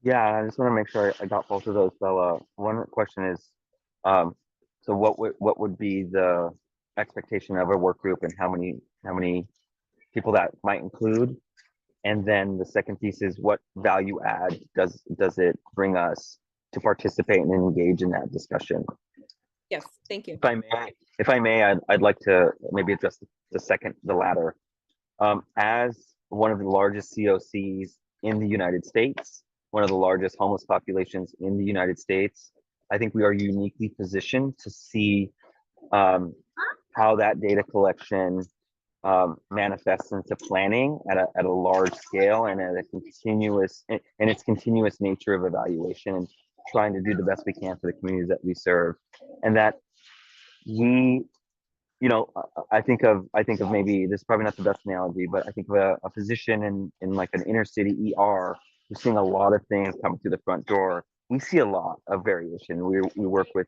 Yeah, I just want to make sure I got both of those, Bella. One question is, so what would be the expectation of a work group and how many people that might include? And then the second piece is, what value add does it bring us to participate and engage in that discussion? Yes, thank you. If I may, I'd like to maybe address the latter. As one of the largest COCs in the United States, one of the largest homeless populations in the United States, I think we are uniquely positioned to see how that data collection manifests into planning at a large scale and at a continuous nature of evaluation, and trying to do the best we can for the communities that we serve. And that we, I think of maybe, this is probably not the best analogy, but I think of a physician in like an inner city ER who's seeing a lot of things coming through the front door. We see a lot of variation. We work with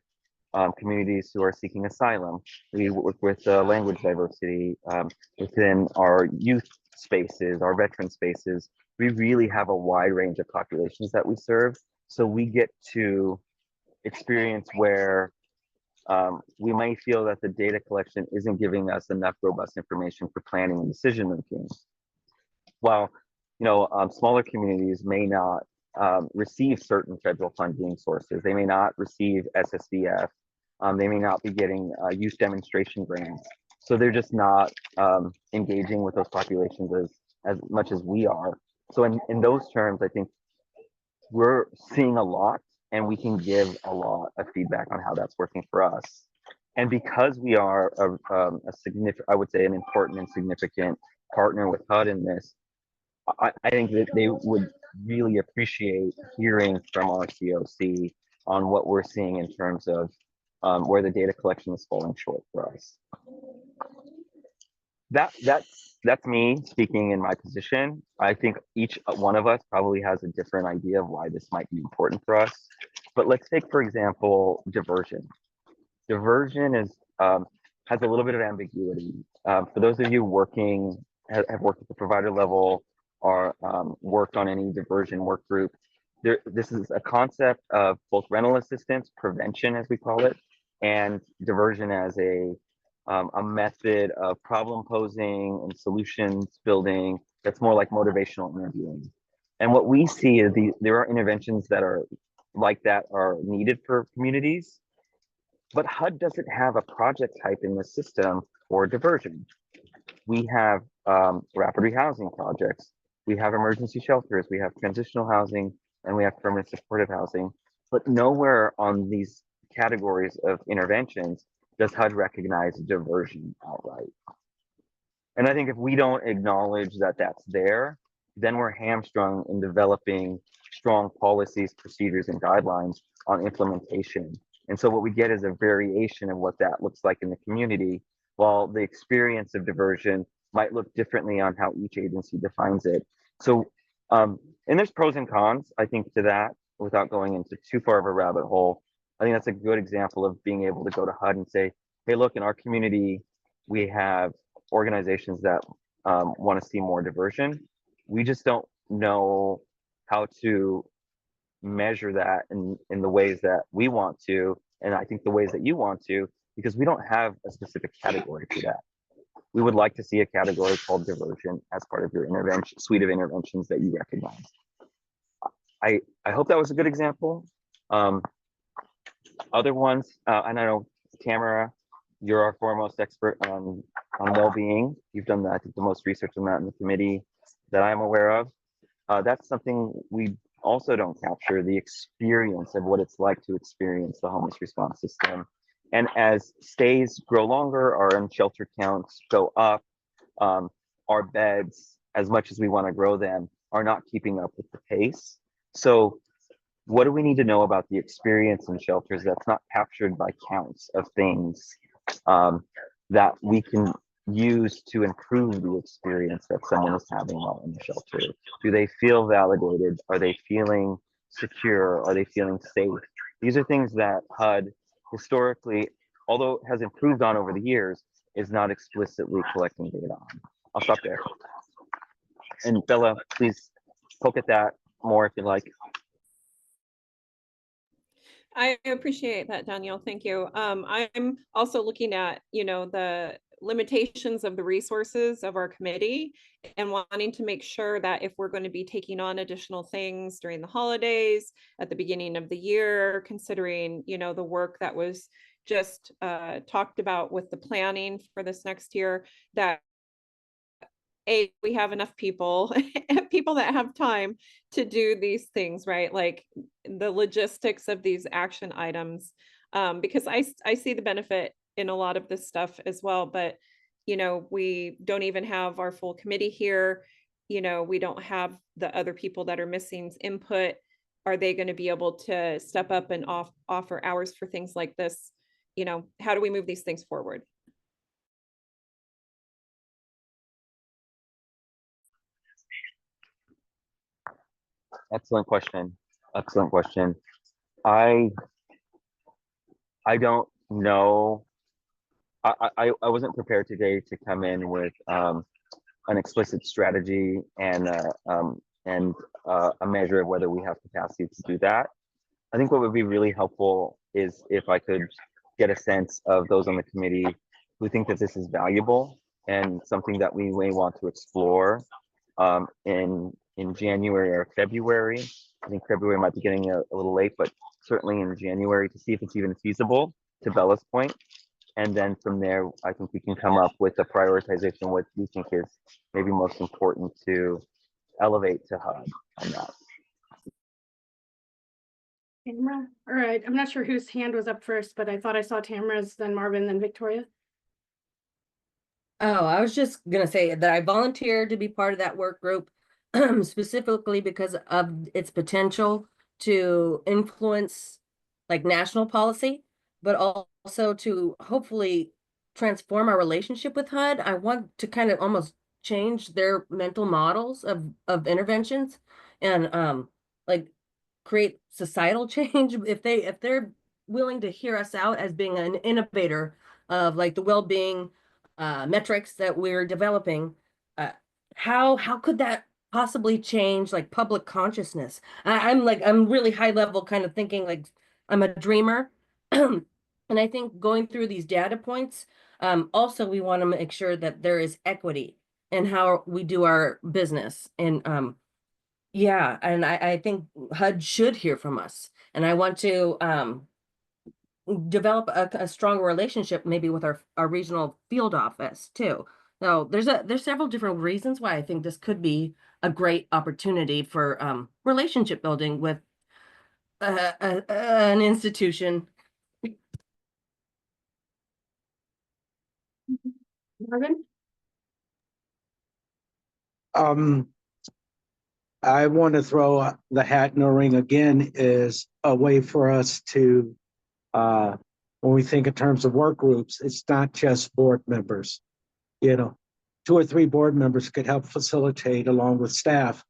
communities who are seeking asylum. We work with language diversity within our youth spaces, our veteran spaces. We really have a wide range of populations that we serve. So we get to experience where we may feel that the data collection isn't giving us enough robust information for planning and decision making. While smaller communities may not receive certain federal funding sources, they may not receive SSDF, they may not be getting youth demonstration grants, so they're just not engaging with those populations as much as we are. So in those terms, I think we're seeing a lot, and we can give a lot of feedback on how that's working for us. And because we are a significant, I would say, an important and significant partner with HUD in this, I think that they would really appreciate hearing from our COC on what we're seeing in terms of where the data collection is falling short for us. That's me speaking in my position. I think each one of us probably has a different idea of why this might be important for us. But let's take, for example, diversion. Diversion is has a little bit of ambiguity. For those of you working, have worked at the provider level or worked on any diversion work group, this is a concept of both rental assistance, prevention as we call it, and diversion as a method of problem posing and solutions building that's more like motivational interviewing. And what we see is there are interventions that are like that are needed for communities, but HUD doesn't have a project type in the system for diversion. We have rapid rehousing projects, we have emergency shelters, we have transitional housing, and we have permanent supportive housing. But nowhere on these categories of interventions does HUD recognize diversion outright. And I think if we don't acknowledge that that's there, then we're hamstrung in developing strong policies, procedures, and guidelines on implementation. And so what we get is a variation of what that looks like in the community, while the experience of diversion might look differently on how each agency defines it. So, and there's pros and cons, I think, to that, without going into too far of a rabbit hole. I think that's a good example of being able to go to HUD and say, hey, look, in our community, we have organizations that want to see more diversion. We just don't know how to measure that in the ways that we want to, and I think the ways that you want to, because we don't have a specific category for that. We would like to see a category called diversion as part of your intervention suite of interventions that you recognize. I hope that was a good example. Other ones, and I know Tamara, you're our foremost expert on well-being. You've done that, I think, the most research on that in the committee that I'm aware of. That's something we also don't capture, the experience of what it's like to experience the homeless response system. And as stays grow longer, our shelter counts go up, our beds, as much as we want to grow them, are not keeping up with the pace. So what do we need to know about the experience in shelters that's not captured by counts of things that we can use to improve the experience that someone is having while in the shelter? Do they feel validated? Are they feeling secure? Are they feeling safe? These are things that HUD historically, although it has improved on over the years, is not explicitly collecting data on. I'll stop there. And Bella, please poke at that more if you like. I appreciate that, Danielle. Thank you. I'm also looking at, the limitations of the resources of our committee and wanting to make sure that if we're going to be taking on additional things during the holidays, at the beginning of the year, considering, the work that was just talked about with the planning for this next year, that we have enough people, people that have time to do these things, right? Like the logistics of these action items, because I see the benefit in a lot of this stuff as well, but, we don't even have our full committee here. We don't have the other people that are missing input. Are they going to be able to step up and offer hours for things like this? How do we move these things forward? Excellent question. Excellent question. I don't know. I wasn't prepared today to come in with an explicit strategy and a measure of whether we have capacity to do that. I think what would be really helpful is if I could get a sense of those on the committee who think that this is valuable and something that we may want to explore in January or February. I think February might be getting a little late, but certainly in January, to see if it's even feasible, to Bella's point. And then from there, I think we can come up with a prioritization, what we think is maybe most important to elevate to HUD on that. Tamara, all right. I'm not sure whose hand was up first, but I thought I saw Tamara's, then Marvin, then Victoria. Oh, I was just gonna say that I volunteered to be part of that work group specifically because of its potential to influence like national policy, but also to hopefully transform our relationship with HUD. I want to kind of almost change their mental models of interventions. And like create societal change, if they're willing to hear us out as being an innovator of like the well-being metrics that we're developing, how could that possibly change like public consciousness? I'm really high level kind of thinking, like I'm a dreamer. And I think going through these data points, also we want to make sure that there is equity in how we do our business. And yeah, and I think HUD should hear from us. And I want to develop a stronger relationship maybe with our regional field office too. So there's several different reasons why I think this could be a great opportunity for relationship building with an institution. Marvin? I want to throw the hat in the ring again is a way for us to, when we think in terms of work groups, it's not just board members. You know, 2 or 3 board members could help facilitate along with staff,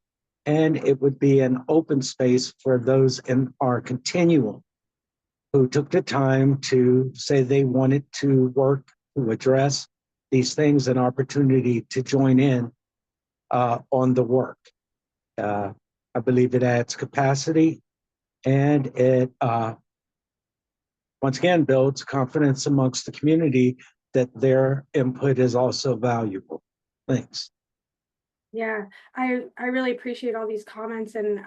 and it would be an open space for those in our continuum who took the time to say they wanted to work to address these things, an opportunity to join in on the work. I believe it adds capacity, and it once again builds confidence amongst the community that their input is also valuable. Thanks. Yeah, I really appreciate all these comments, and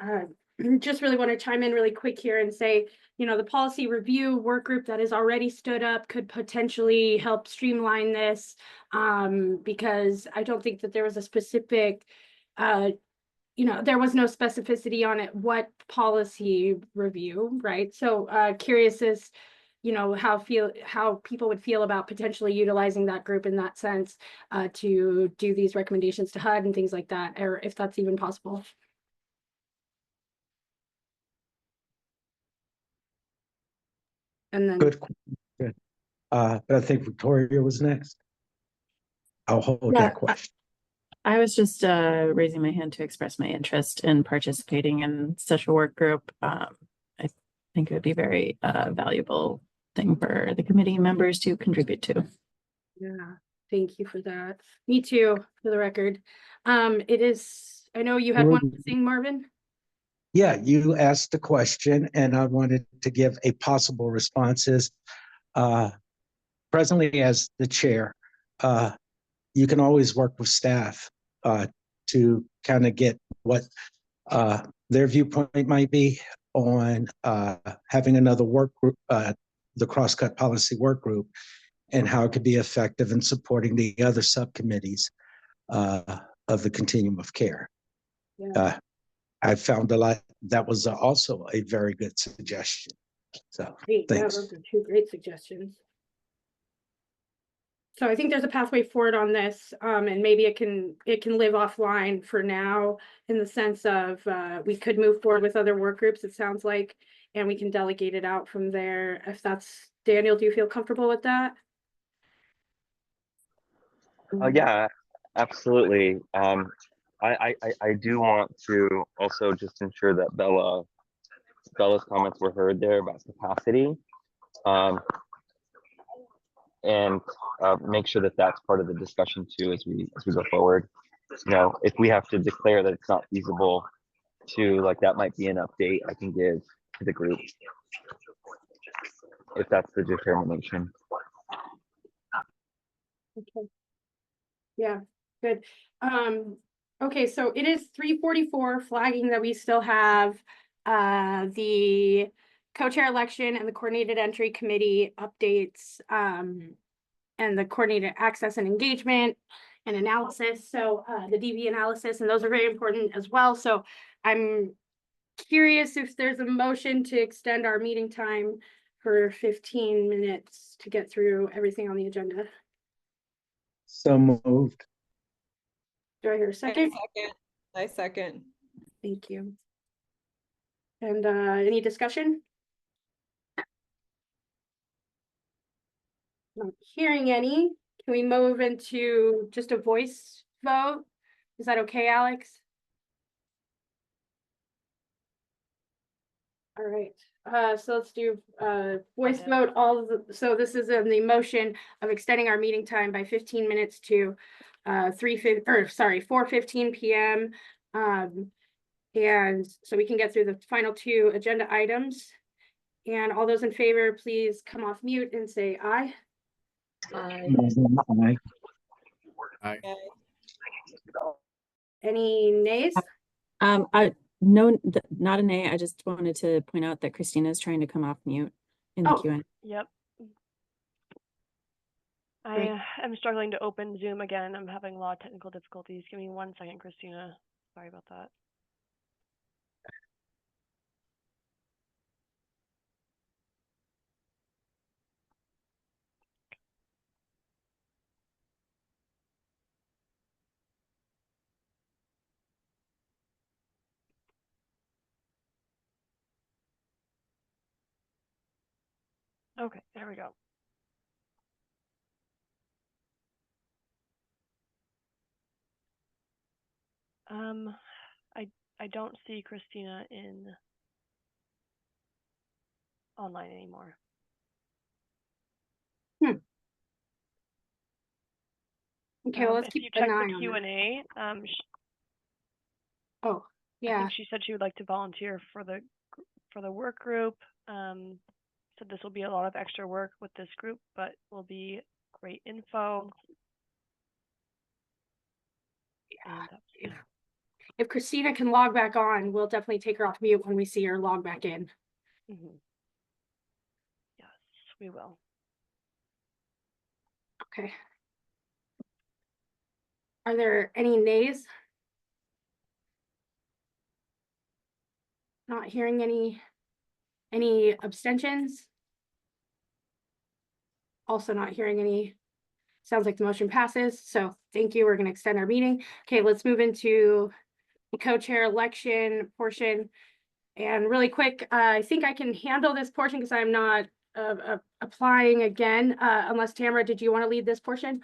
just really want to chime in really quick here and say, you know, the policy review work group that is already stood up could potentially help streamline this, because I don't think that there was a specific, you know, there was no specificity on it, what policy review, right? So curious as, you know, how people would feel about potentially utilizing that group in that sense to do these recommendations to HUD and things like that, or if that's even possible. And then Good. But I think Victoria was next. I'll hold that question. I was just raising my hand to express my interest in participating in such a work group. I think it would be very valuable thing for the committee members to contribute to. yeah, thank you for that. Me too, for the record. It is, I know you had one thing, Marvin. Yeah, you asked the question, and I wanted to give a possible response. Presently, as the chair, you can always work with staff to kind of get what their viewpoint might be on having another work group, the cross-cut policy work group, and how it could be effective in supporting the other subcommittees of the continuum of care. Yeah. I found a lot. That was also a very good suggestion. So Great. Yeah, thanks. those are 2 great suggestions. So I think there's a pathway forward on this, and maybe it can live offline for now, in the sense of we could move forward with other work groups, it sounds like, and we can delegate it out from there. If that's, Daniel, do you feel comfortable with that? Yeah, absolutely. I do want to also just ensure that Bella's comments were heard there about capacity, and make sure that that's part of the discussion too as we go forward. You know, if we have to declare that it's not feasible to, like, that might be an update I can give to the group if that's the determination. Okay. Yeah, good. Okay, so it is 3:44, flagging that we still have the co-chair election and the coordinated entry committee updates, and the coordinated access and engagement and analysis. So the DV analysis, and those are very important as well. So I'm curious if there's a motion to extend our meeting time for 15 minutes to get through everything on the agenda. So moved. Do I hear a second? I second. Thank you. And any discussion? Not hearing any. Can we move into just a voice vote? Is that okay, Alex? All right, so let's do voice Okay. vote. So this is in the motion of extending our meeting time by 15 minutes to 4:15 p.m. And so we can get through the final two agenda items. And all those in favor, please come off mute and say aye. Aye. Any nays? Not a nay. I just wanted to point out that Christina is trying to come off mute in the Oh. Q&A. Yep. Great. I am struggling to open Zoom again. I'm having a lot of technical difficulties. Give me 1 second, Christina. Sorry about that. Okay, there we go. I don't see Christina in online anymore. Okay, well, let's If keep you an check eye the on Q&A, Oh, I yeah. think she said she would like to volunteer for the work group. So this will be a lot of extra work with this group, but will be great info. And If Christina can log back on, we'll definitely take her off mute when we see her log back in. yes, we will. Okay. Are there any nays? Not hearing any abstentions? Also not hearing any. Sounds like the motion passes. So thank you. We're going to extend our meeting. Okay, let's move into the co-chair election portion. And really quick, I think I can handle this portion because I'm not applying again, unless Tamara, did you want to lead this portion?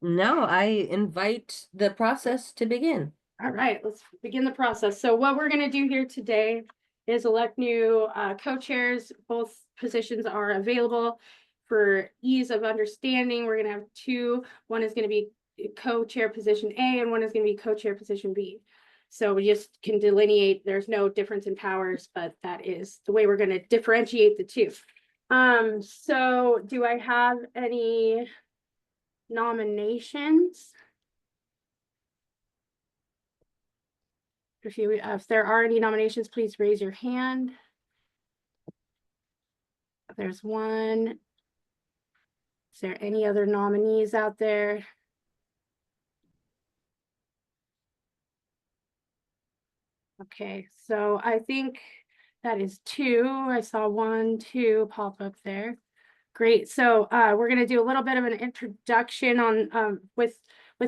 No, I invite the process to begin. All right, let's begin the process. So what we're going to do here today is elect new co-chairs. Both positions are available. For ease of understanding, we're going to have two. One is going to be co-chair position A and one is going to be co-chair position B. So we just can delineate, there's no difference in powers, but that is the way we're going to differentiate the two. So do I have any nominations? If there are any nominations, please raise your hand. There's one. Is there any other nominees out there? Okay, so I think that is two. I saw 1, 2 pop up there. Great. So we're going to do a little bit of an introduction on with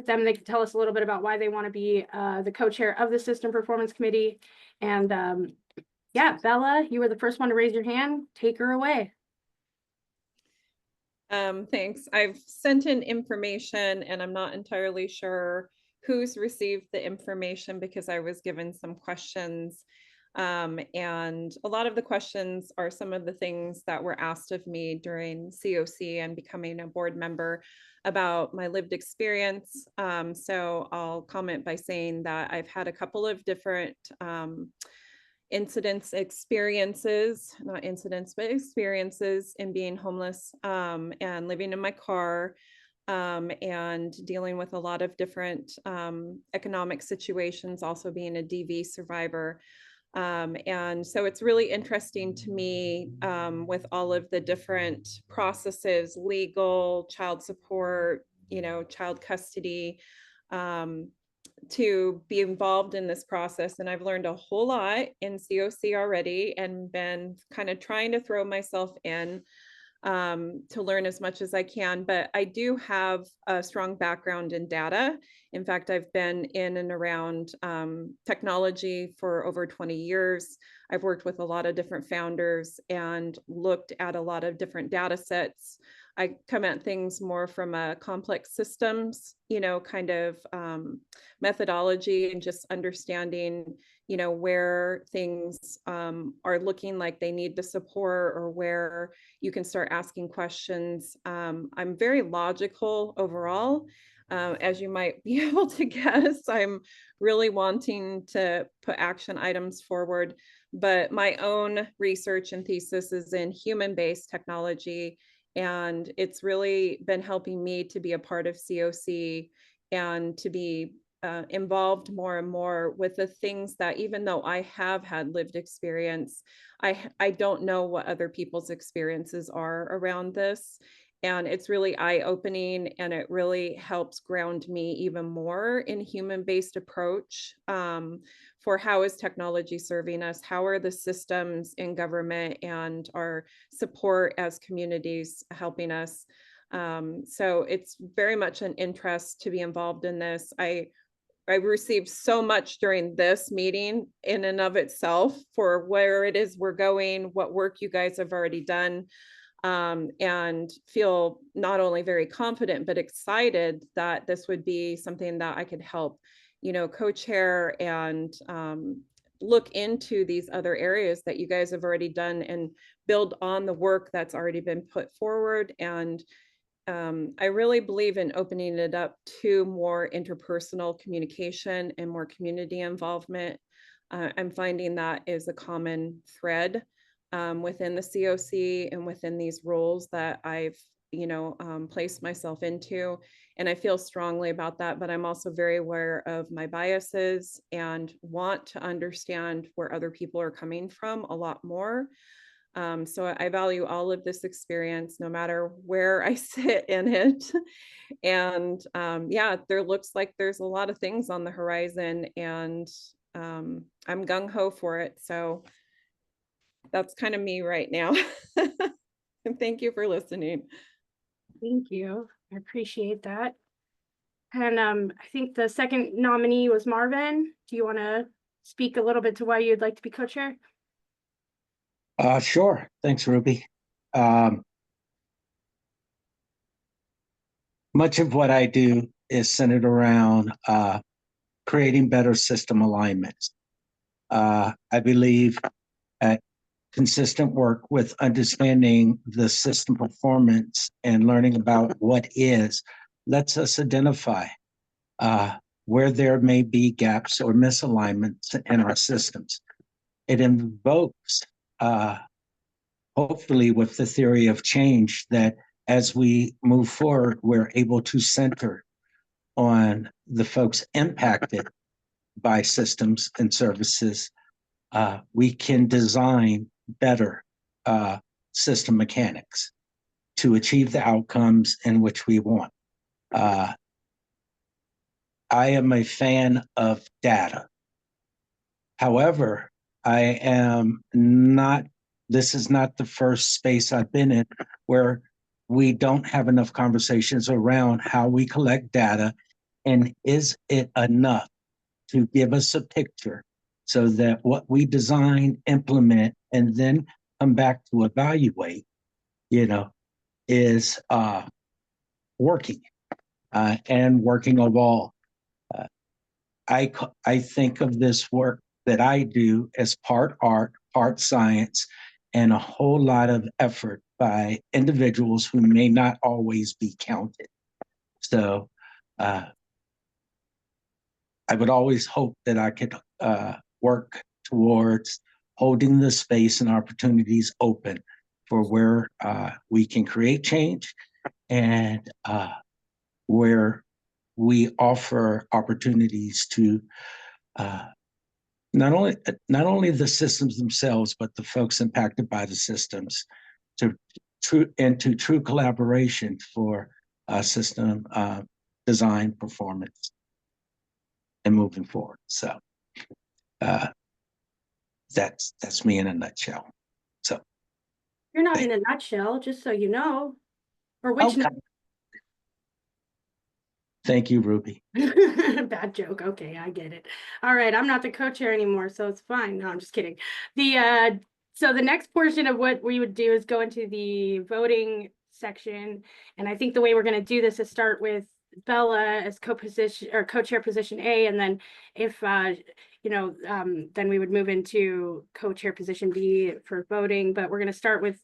them. They can tell us a little bit about why they want to be the co-chair of the System Performance Committee. And yeah, Bella, you were the first one to raise your hand. Take her away. Thanks. I've sent in information and I'm not entirely sure who's received the information because I was given some questions. And a lot of the questions are some of the things that were asked of me during COC and becoming a board member about my lived experience. So I'll comment by saying that I've had a couple of different experiences in being homeless and living in my car and dealing with a lot of different economic situations, also being a DV survivor. And so it's really interesting to me with all of the different processes, legal, child support, child custody, to be involved in this process. And I've learned a whole lot in COC already and been kind of trying to throw myself in to learn as much as I can. But I do have a strong background in data. In fact, I've been in and around technology for over 20 years. I've worked with a lot of different founders and looked at a lot of different data sets. I come at things more from a complex systems, kind of methodology and just understanding, you know, where things are looking like they need the support, or where you can start asking questions. I'm very logical overall. As you might be able to guess, I'm really wanting to put action items forward, but my own research and thesis is in human-based technology, and it's really been helping me to be a part of COC and to be involved more and more with the things that, even though I have had lived experience, I don't know what other people's experiences are around this. And it's really eye-opening, and it really helps ground me even more in human-based approach for how is technology serving us? How are the systems in government and our support as communities helping us? So it's very much an interest to be involved in this. I received so much during this meeting in and of itself for where it is we're going, what work you guys have already done. And feel not only very confident, but excited that this would be something that I could help, you know, co-chair and look into these other areas that you guys have already done and build on the work that's already been put forward. And I really believe in opening it up to more interpersonal communication and more community involvement. I'm finding that is a common thread within the COC and within these roles that I've, you know, placed myself into. And I feel strongly about that, but I'm also very aware of my biases and want to understand where other people are coming from a lot more. So I value all of this experience, no matter where I sit in it. And yeah, there looks like there's a lot of things on the horizon, and I'm gung-ho for it. So that's kind of me right now. And thank you for listening. Thank you. I appreciate that. And I think the second nominee was Marvin. Do you want to speak a little bit to why you'd like to be co-chair? Sure. Thanks, Ruby. Much of what I do is centered around creating better system alignments. I believe consistent work with understanding the system performance and learning about what is lets us identify where there may be gaps or misalignments in our systems. It invokes, hopefully with the theory of change, that as we move forward, we're able to center on the folks impacted by systems and services. We can design better system mechanics to achieve the outcomes in which we want. I am a fan of data. However, I am not, this is not the first space I've been in where we don't have enough conversations around how we collect data, and is it enough to give us a picture so that what we design, implement, and then come back to evaluate, you know, is working and working of all. I think of this work that I do as part art, part science, and a whole lot of effort by individuals who may not always be counted. So I would always hope that I could work towards holding the space and opportunities open for where we can create change, and where we offer opportunities to not only the systems themselves, but the folks impacted by the systems, to true collaboration for system design, performance, and moving forward. So that's me in a nutshell. So You're not in a nutshell, just so you know. Or which okay. Thank you, Ruby. bad joke. Okay, I get it. All right, I'm not the co-chair anymore, so it's fine. No, I'm just kidding. So the next portion of what we would do is go into the voting section, and I think the way we're going to do this is start with Bella as co-chair position A, and then if then we would move into co-chair position B for voting, but we're going to start with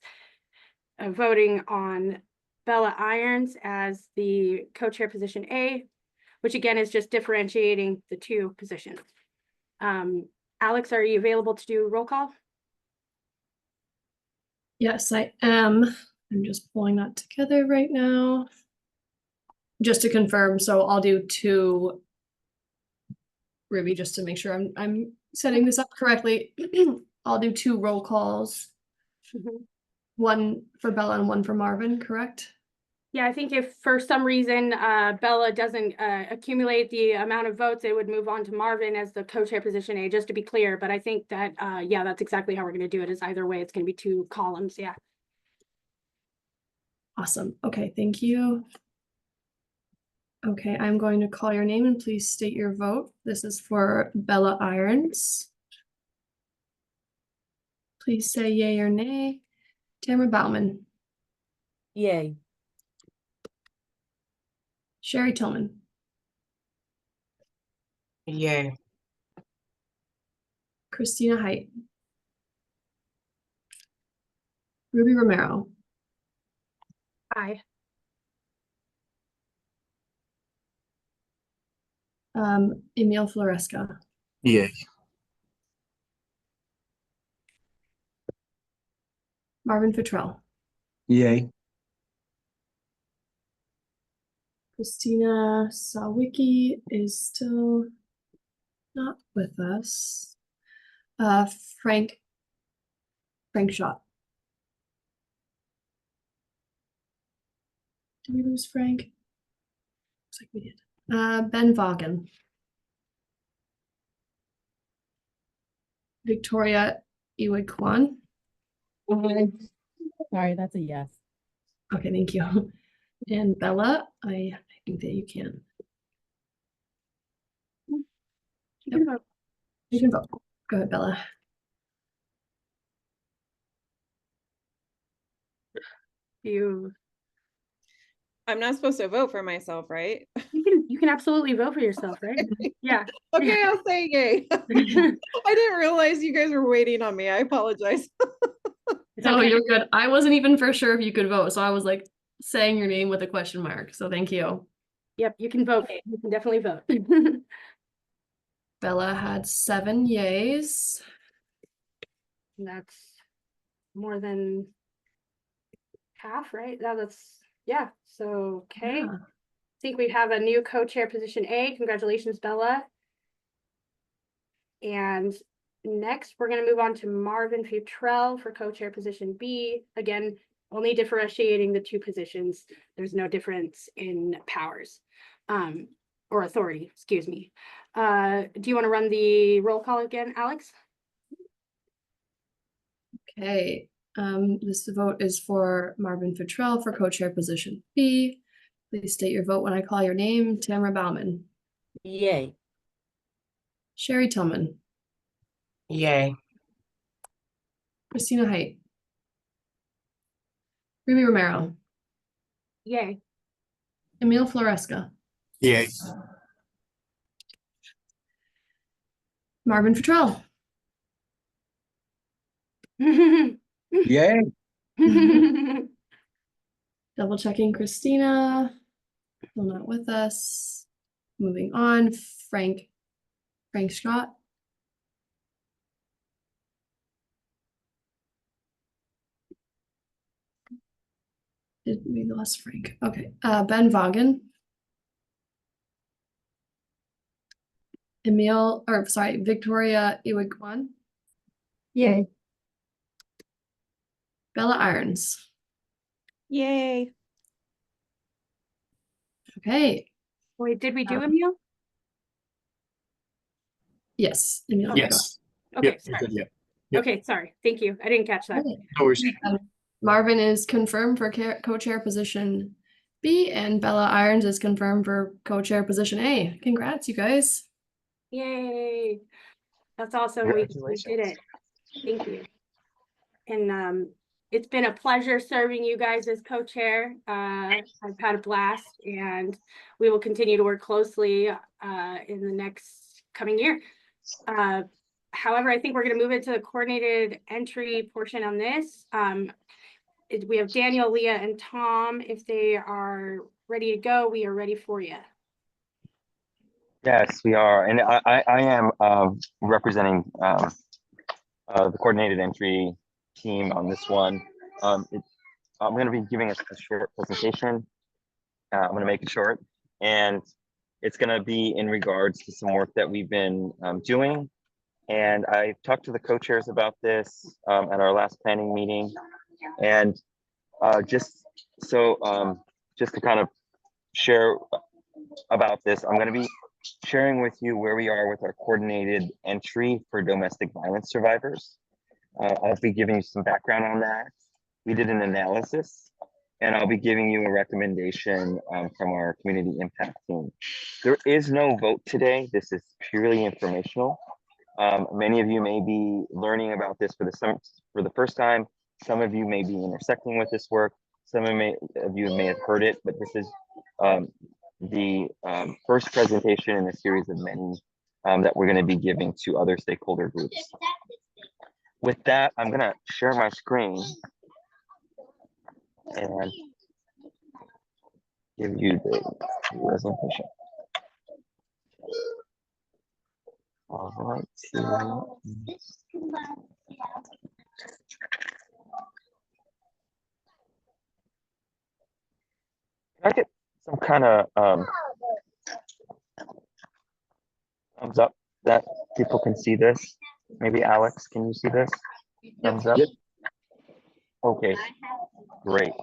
voting on Bella Irons as the co-chair position A, which again is just differentiating the two positions. Alex, are you available to do roll call? Yes, I am. I'm just pulling that together right now. Just to confirm, so I'll do two. Ruby, just to make sure I'm setting this up correctly. I'll do two roll calls. One for Bella and one for Marvin, correct? Yeah, I think if for some reason Bella doesn't accumulate the amount of votes, it would move on to Marvin as the co-chair position A, just to be clear. But I think that, yeah, that's exactly how we're going to do it, is either way, it's going to be two columns. Yeah. Awesome. Okay, thank you. Okay, I'm going to call your name and please state your vote. This is for Bella Irons. Please say yay or nay. Tamara Bauman. Yay. Sherry Tillman. Yay. Christina Height. Ruby Romero. Aye. Emil Floresca. Yay. Marvin Futrell. Yay. Christina Sawicki is still not with us. Frank Schott. Did we lose Frank? Looks like we did. Ben Vaughan. Victoria Iwekwan. Sorry, that's a yes. Okay, thank you. And Bella, I think that you can. You can vote. You can vote. Go ahead, Bella. I'm not supposed to vote for myself, right? You can absolutely vote for yourself, right? Yeah. Okay, I'll say yay. I didn't realize you guys were waiting on me. I apologize. It's No, okay. you're good. I wasn't even for sure if you could vote, so I was like saying your name with a question mark. So thank you. Yep, you can vote. You can definitely vote. Bella had 7 yays. And that's more than half, right? That's yeah. So okay. Yeah. I think we have a new co-chair position A. Congratulations, Bella. And next, we're going to move on to Marvin Futrell for co-chair position B. Again, only differentiating the two positions. There's no difference in powers or authority, excuse me. Do you want to run the roll call again, Alex? Okay. This vote is for Marvin Futrell for co-chair position B. Please state your vote when I call your name. Tamara Bauman. Yay. Sherry Tillman. Yay. Christina Height. Ruby Romero. Yay. Emil Floresca. Yay. Marvin Futrell. Yay. Double checking Christina. Still not with us. Moving on. Frank Scott. Did we lost Frank? Okay. Ben Vaughan. Victoria Iwekwan. Yay. Bella Irons. Yay. Okay. Wait, did we do Emil? Yes. Emil. Yes. Okay, Yep, sorry. yeah. Yep. Okay, sorry. Thank you. I didn't catch that. Okay. No worries. Marvin is confirmed for co-chair position B, and Bella Irons is confirmed for co-chair position A. Congrats, you guys. Yay. That's awesome. We did it. Thank you. And it's been a pleasure serving you guys as co-chair. I've had a blast, and we will continue to work closely in the next coming year. However, I think we're going to move into the coordinated entry portion on this. We have Daniel, Leah, and Tom. If they are ready to go, we are ready for you. Yes, we are. And I am representing the coordinated entry team on this one. I'm going to be giving a short presentation. I'm going to make it short. And it's going to be in regards to some work that we've been doing. And I talked to the co-chairs about this at our last planning meeting. And just to kind of share about this, I'm going to be sharing with you where we are with our coordinated entry for domestic violence survivors. I'll be giving you some background on that. We did an analysis, and I'll be giving you a recommendation from our community impact team. There is no vote today. This is purely informational. Many of you may be learning about this for the first time. Some of you may be intersecting with this work. Some of you may have heard it, but this is the first presentation in a series of many that we're going to be giving to other stakeholder groups. With that, I'm going to share my screen and give you the presentation. All right. Can I get some kind of thumbs up that people can see this? Maybe Alex, can you see this? Thumbs up. Okay, great.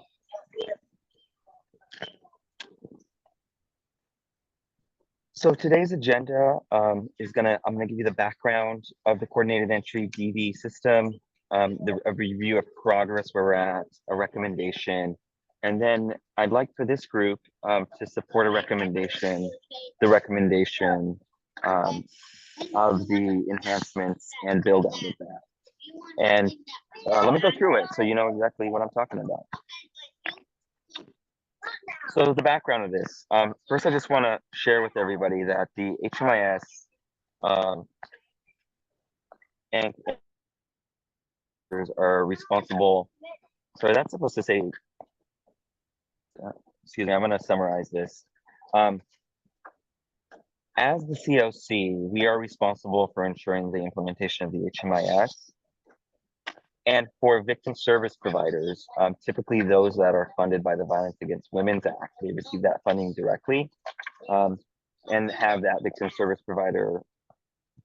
So today's agenda I'm gonna give you the background of the coordinated entry DV system, a review of progress where we're at, a recommendation, and then I'd like for this group to support a recommendation, the recommendation of the enhancements and build out of that. And let me go through it so you know exactly what I'm talking about. So the background of this, first I just want to share with everybody that the HMIS and are responsible. Sorry, that's supposed to say, excuse me, I'm going to summarize this. As the COC, we are responsible for ensuring the implementation of the HMIS. And for victim service providers, typically those that are funded by the Violence Against Women's Act, they receive that funding directly and have that victim service provider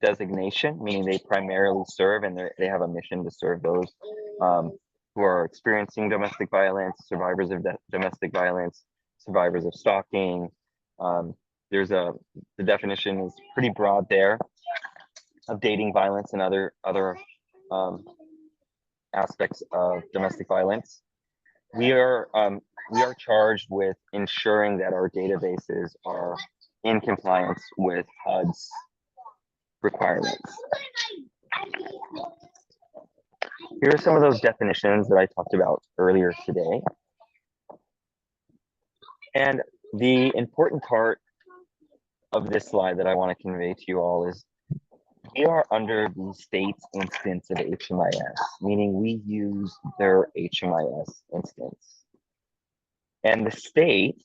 designation, meaning they primarily serve and they have a mission to serve those who are experiencing domestic violence, survivors of domestic violence, survivors of stalking. The definition is pretty broad there of dating violence and other aspects of domestic violence. We are charged with ensuring that our databases are in compliance with HUD's requirements. Here are some of those definitions that I talked about earlier today. And the important part of this slide that I want to convey to you all is we are under the state's instance of HMIS, meaning we use their HMIS instance. And the state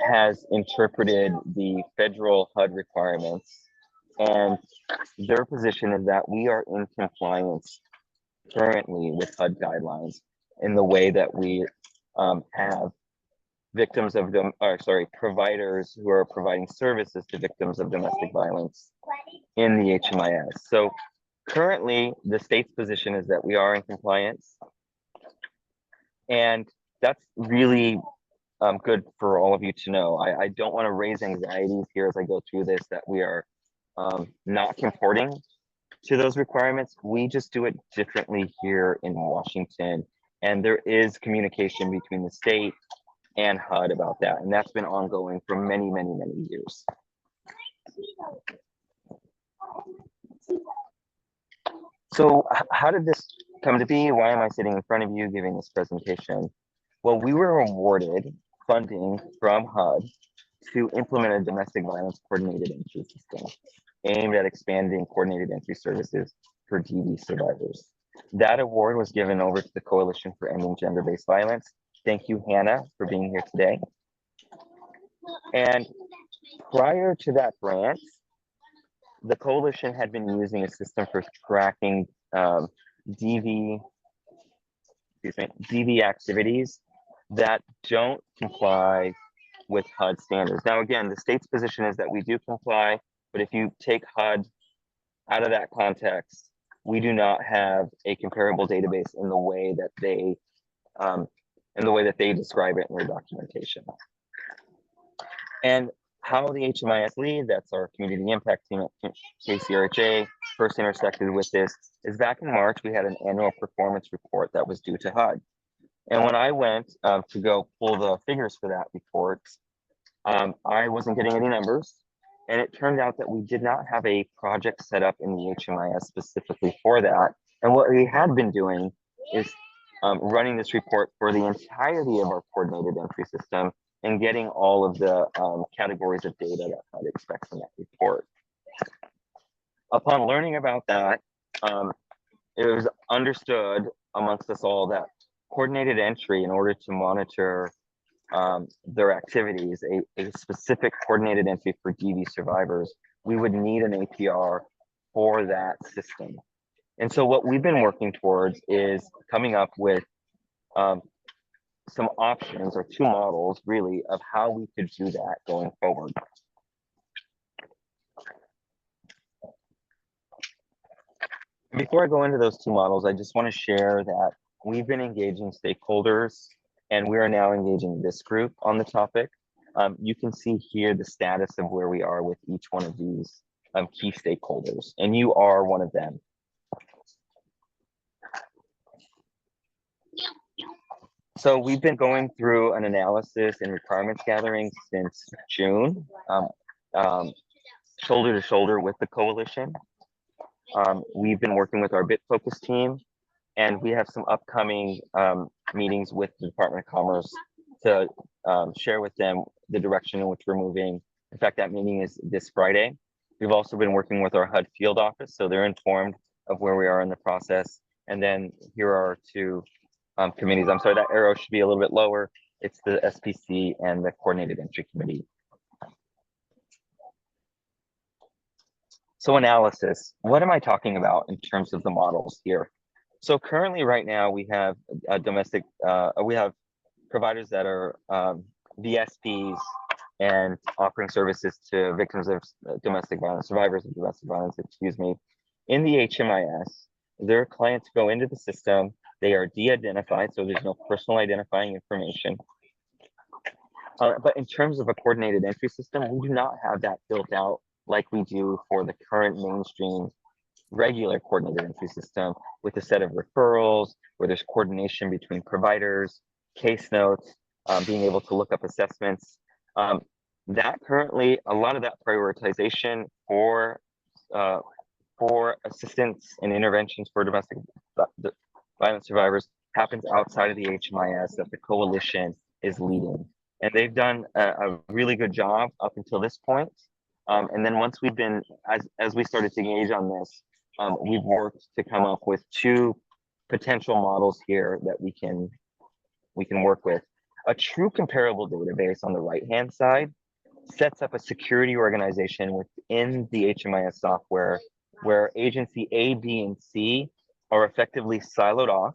has interpreted the federal HUD requirements, and their position is that we are in compliance currently with HUD guidelines in the way that we have victims of providers who are providing services to victims of domestic violence in the HMIS. So currently the state's position is that we are in compliance, and that's really good for all of you to know. I don't want to raise anxieties here as I go through this that we are not comporting to those requirements. We just do it differently here in Washington, and there is communication between the state and HUD about that, and that's been ongoing for many, many, many years. So how did this come to be? Why am I sitting in front of you giving this presentation? Well, we were awarded funding from HUD to implement a domestic violence coordinated entry system. aimed at expanding coordinated entry services for DV survivors. That award was given over to the Coalition for Ending Gender-Based Violence. Thank you, Hannah, for being here today. And prior to that grant, the coalition had been using a system for tracking DV activities that don't comply with HUD standards. Now, again, the state's position is that we do comply, but if you take HUD out of that context, we do not have a comparable database in the way that they describe it in their documentation. And how the HMIS lead, that's our community impact team at KCRHA, first intersected with this is back in March, we had an annual performance report that was due to HUD. And when I went to go pull the figures for that report, I wasn't getting any numbers. And it turned out that we did not have a project set up in the HMIS specifically for that. And what we had been doing is running this report for the entirety of our coordinated entry system and getting all of the categories of data that HUD expects in that report. Upon learning about that, it was understood amongst us all that coordinated entry, in order to monitor their activities, a specific coordinated entry for DV survivors, we would need an APR for that system. And so what we've been working towards is coming up with some options, or two models really, of how we could do that going forward. Before I go into those two models, I just want to share that we've been engaging stakeholders, and we are now engaging this group on the topic. You can see here the status of where we are with each one of these key stakeholders, and you are one of them. So we've been going through an analysis and requirements gathering since June, shoulder to shoulder with the coalition. We've been working with our BitFocus team, and we have some upcoming meetings with the Department of Commerce to share with them the direction in which we're moving. In fact, that meeting is this Friday. We've also been working with our HUD field office, so they're informed of where we are in the process. And then here are our two committees. I'm sorry, that arrow should be a little bit lower. It's the SPC and the Coordinated Entry Committee. So analysis, what am I talking about in terms of the models here? So currently right now we have we have providers that are VSPs and offering services to victims of domestic violence, survivors of domestic violence, excuse me. In the HMIS, their clients go into the system, they are de-identified, so there's no personal identifying information. But in terms of a coordinated entry system, we do not have that built out like we do for the current mainstream regular coordinated entry system, with a set of referrals, where there's coordination between providers, case notes, being able to look up assessments. That currently, a lot of that prioritization for assistance and interventions for domestic violence survivors happens outside of the HMIS that the coalition is leading. And they've done a really good job up until this point. And then once we've been, as we started to engage on this, we've worked to come up with two potential models here that we can work with. A true comparable database on the right-hand side sets up a security organization within the HMIS software where agency A, B, and C are effectively siloed off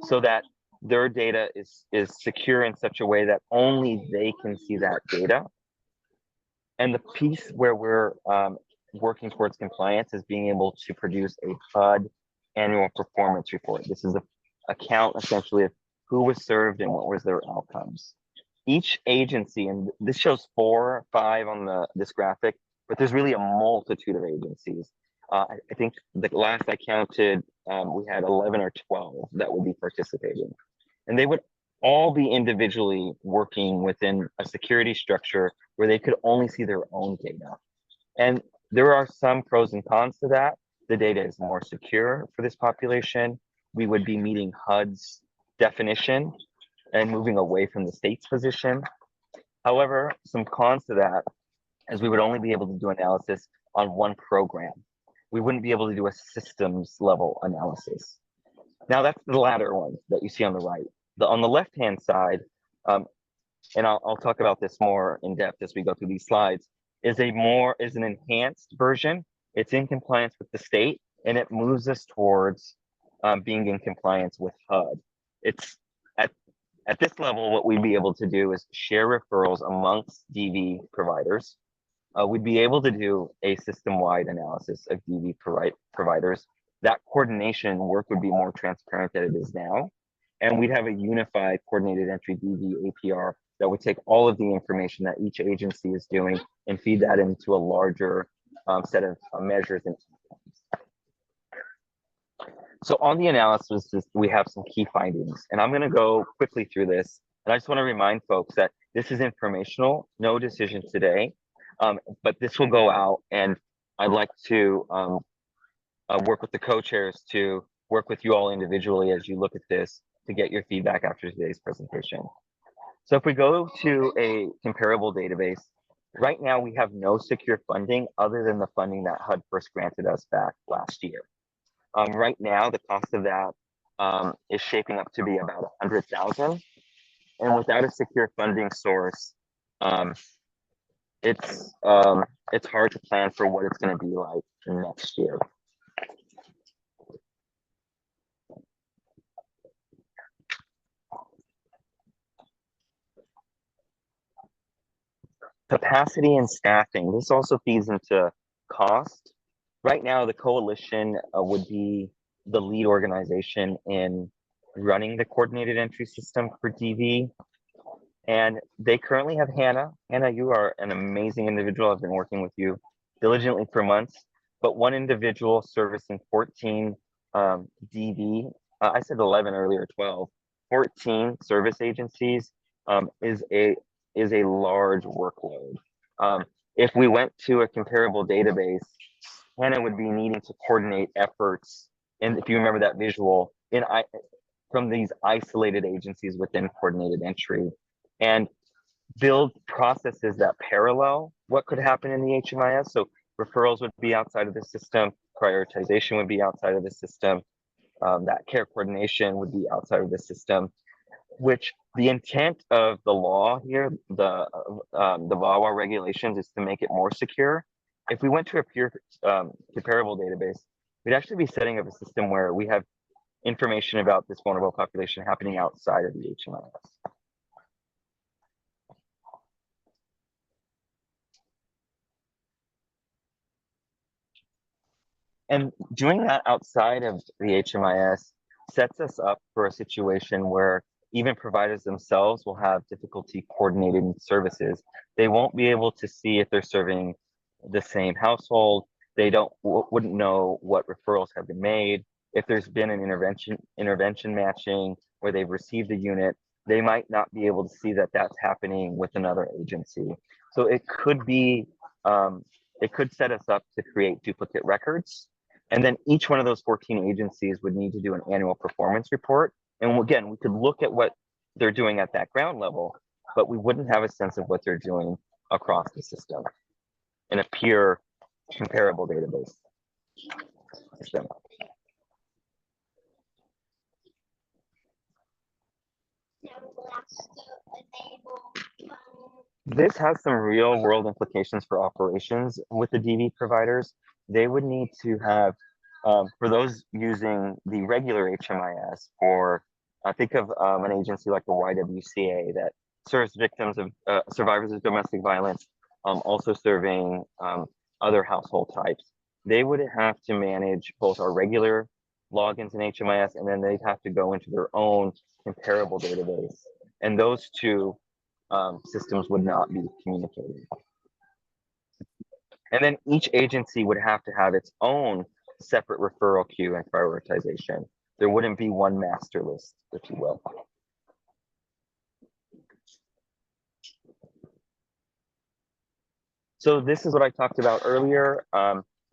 so that their data is secure in such a way that only they can see that data. And the piece where we're working towards compliance is being able to produce a HUD annual performance report. This is a account essentially of who was served and what was their outcomes. Each agency, and this shows 4 or 5 on this graphic, but there's really a multitude of agencies. I think the last I counted, we had 11 or 12 that would be participating. And they would all be individually working within a security structure where they could only see their own data. And there are some pros and cons to that. The data is more secure for this population. We would be meeting HUD's definition and moving away from the state's position. However, some cons to that is we would only be able to do analysis on one program. We wouldn't be able to do a systems level analysis. Now that's the latter one that you see on the right. On the left-hand side, and I'll talk about this more in depth as we go through these slides, is an enhanced version. It's in compliance with the state, and it moves us towards being in compliance with HUD. It's at this level, what we'd be able to do is share referrals amongst DV providers. We'd be able to do a system-wide analysis of DV providers. That coordination work would be more transparent than it is now. And we'd have a unified coordinated entry DV APR that would take all of the information that each agency is doing and feed that into a larger set of measures. So on the analysis, we have some key findings, and I'm going to go quickly through this. And I just want to remind folks that this is informational, no decision today, but this will go out, and I'd like to work with the co-chairs to work with you all individually as you look at this to get your feedback after today's presentation. So if we go to a comparable database, right now we have no secure funding other than the funding that HUD first granted us back last year. Right now, the cost of that is shaping up to be about $100,000, and without a secure funding source, it's hard to plan for what it's going to be like next year. Capacity and staffing. This also feeds into cost. Right now, the coalition would be the lead organization in running the coordinated entry system for DV. And they currently have Hannah. Hannah, you are an amazing individual. I've been working with you diligently for months, but one individual servicing 14 DV, I said 11 earlier, 12, 14 service agencies is a large workload. If we went to a comparable database, Hannah would be needing to coordinate efforts, and if you remember that visual, from these isolated agencies within coordinated entry, and build processes that parallel what could happen in the HMIS. So referrals would be outside of the system, prioritization would be outside of the system, that care coordination would be outside of the system, which the intent of the law here, the VAWA regulations, is to make it more secure. If we went to a pure comparable database, we'd actually be setting up a system where we have information about this vulnerable population happening outside of the HMIS. And doing that outside of the HMIS sets us up for a situation where even providers themselves will have difficulty coordinating services. They won't be able to see if they're serving the same household. They wouldn't know what referrals have been made. If there's been an intervention matching where they've received a unit, they might not be able to see that that's happening with another agency. So it could be, it could set us up to create duplicate records. And then each one of those 14 agencies would need to do an annual performance report. And again, we could look at what they're doing at that ground level, but we wouldn't have a sense of what they're doing across the system in a pure comparable database system. This has some real world implications for operations with the DV providers. They would need to have, for those using the regular HMIS, or think of an agency like the YWCA that serves victims of survivors of domestic violence, also serving other household types. They would have to manage both our regular logins in HMIS, and then they'd have to go into their own comparable database. And those two systems would not be communicating. And then each agency would have to have its own separate referral queue and prioritization. There wouldn't be one master list, if you will. So this is what I talked about earlier.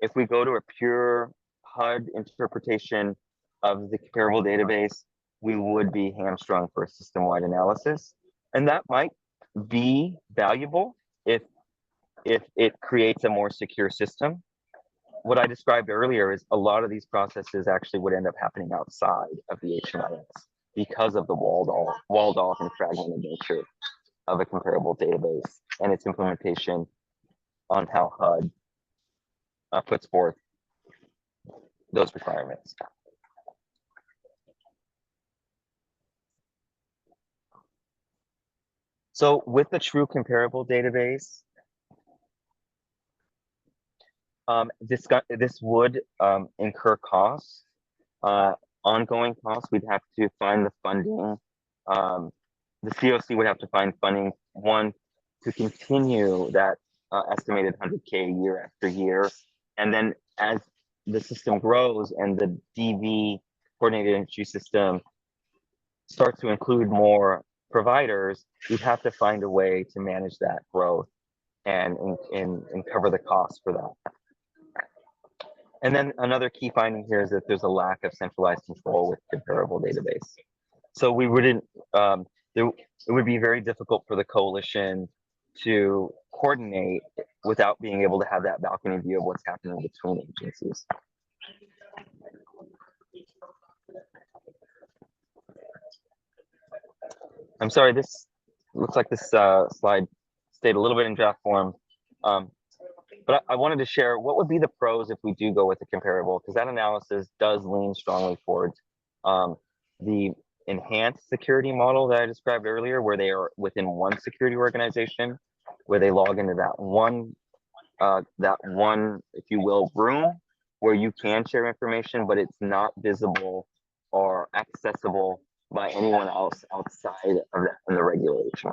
If we go to a pure HUD interpretation of the comparable database, we would be hamstrung for a system-wide analysis. And that might be valuable if it creates a more secure system. what I described earlier is a lot of these processes actually would end up happening outside of the HMIS because of the walled off and fragmented nature of a comparable database and its implementation on how HUD puts forth those requirements. So with the true comparable database, this would incur costs, ongoing costs. We'd have to find the funding. The COC would have to find funding, one, to continue that estimated 100K year after year. And then as the system grows and the DV coordinated entry system starts to include more providers, we'd have to find a way to manage that growth and cover the costs for that. And then another key finding here is that there's a lack of centralized control with comparable database. So we wouldn't, it would be very difficult for the coalition to coordinate without being able to have that balcony view of what's happening between agencies. I'm sorry, this looks like this slide stayed a little bit in draft form. But I wanted to share what would be the pros if we do go with the comparable, because that analysis does lean strongly towards the enhanced security model that I described earlier, where they are within one security organization, where they log into that one, if you will, room where you can share information, but it's not visible or accessible by anyone else outside of that in the regulation.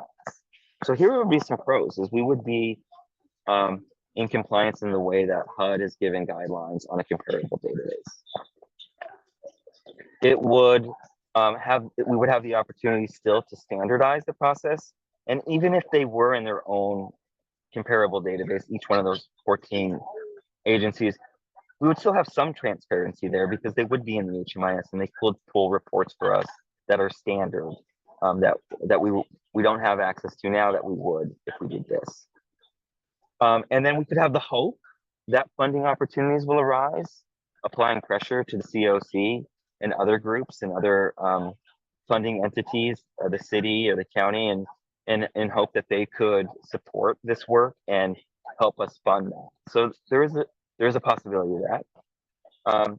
So here would be some pros, is we would be in compliance in the way that HUD is giving guidelines on a comparable database. It would we would have the opportunity still to standardize the process. And even if they were in their own comparable database, each one of those 14 agencies, we would still have some transparency there because they would be in the HMIS and they could pull reports for us that are standard, that we don't have access to now that we would if we did this. And then we could have the hope that funding opportunities will arise, applying pressure to the COC and other groups and other funding entities, the city or the county, and hope that they could support this work and help us fund that. So there is a possibility of that.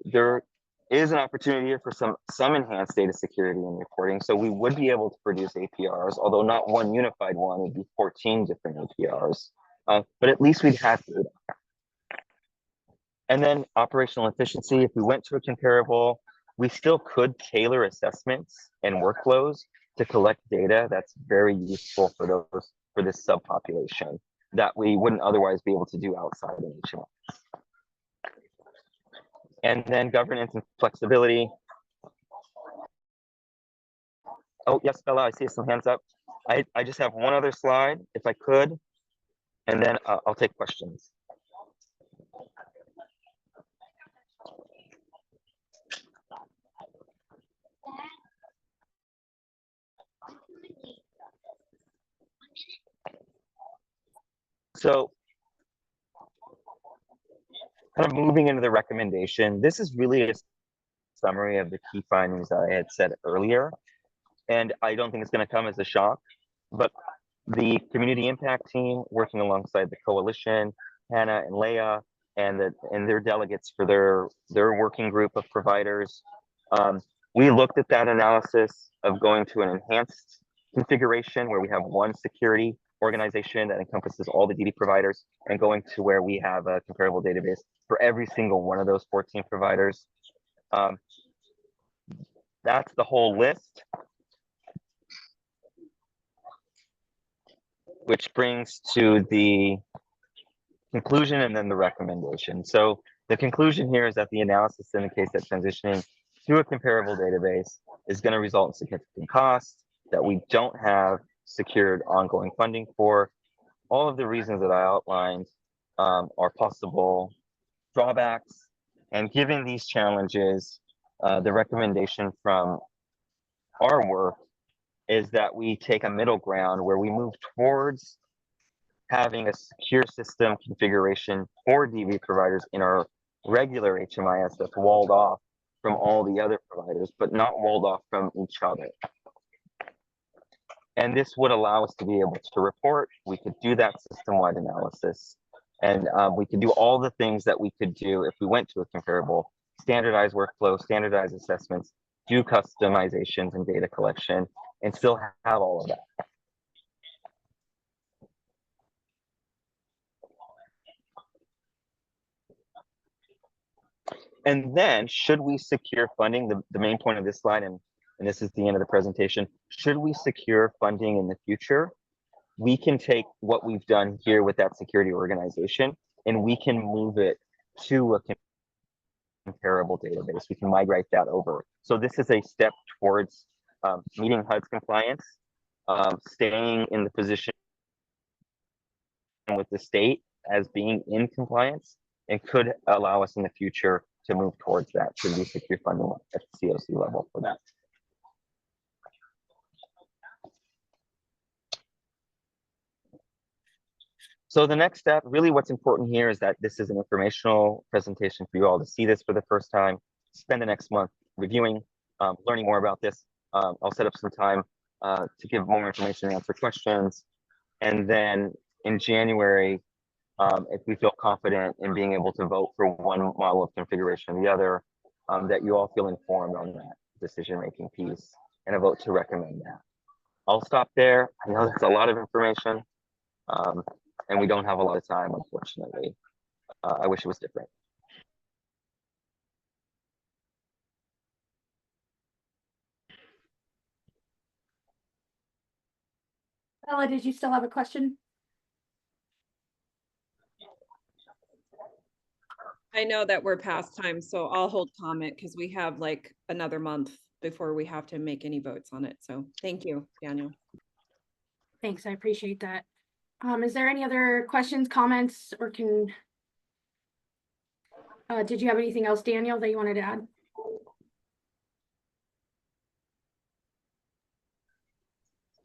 There is an opportunity here for some enhanced data security and reporting. So we would be able to produce APRs, although not one unified one, it'd be 14 different APRs, but at least we'd have data. And then operational efficiency, if we went to a comparable, we still could tailor assessments and workflows to collect data that's very useful for this subpopulation that we wouldn't otherwise be able to do outside of HMIS. And then governance and flexibility. Oh, yes, Bella, I see some hands up. I just have one other slide, if I could, and then I'll take questions. So, kind of moving into the recommendation, this is really a summary of the key findings that I had said earlier. And I don't think it's going to come as a shock, but the community impact team working alongside the coalition, Hannah and Leah, and their delegates for their working group of providers, we looked at that analysis of going to an enhanced configuration where we have one security organization that encompasses all the DD providers, and going to where we have a comparable database for every single one of those 14 providers. That's the whole list, which brings to the conclusion and then the recommendation. So the conclusion here is that the analysis indicates that transitioning to a comparable database is going to result in significant costs that we don't have secured ongoing funding for. All of the reasons that I outlined are possible drawbacks, and given these challenges, the recommendation from our work is that we take a middle ground where we move towards having a secure system configuration for DV providers in our regular HMIS that's walled off from all the other providers, but not walled off from each other. And this would allow us to be able to report. We could do that system-wide analysis, and we could do all the things that we could do if we went to a comparable, standardized workflow, standardized assessments, do customizations and data collection, and still have all of that. And then, should we secure funding, the main point of this slide, and this is the end of the presentation, should we secure funding in the future, we can take what we've done here with that security organization, and we can move it to a comparable database. We can migrate that over. So this is a step towards meeting HUD's compliance, staying in the position with the state as being in compliance, and could allow us in the future to move towards that, should we secure funding at the COC level for that. So the next step, really what's important here is that this is an informational presentation for you all to see this for the first time, spend the next month reviewing, learning more about this. I'll set up some time to give more information and answer questions. And then in January, if we feel confident in being able to vote for one model of configuration or the other, that you all feel informed on that decision-making piece and a vote to recommend that. I'll stop there. I know that's a lot of information, and we don't have a lot of time, unfortunately. I wish it was different. Bella, did you still have a question? I know that we're past time, so I'll hold comment because we have like another month before we have to make any votes on it. So thank you, Daniel. Thanks, I appreciate that. Is there any other questions, comments, or did you have anything else, Daniel, that you wanted to add?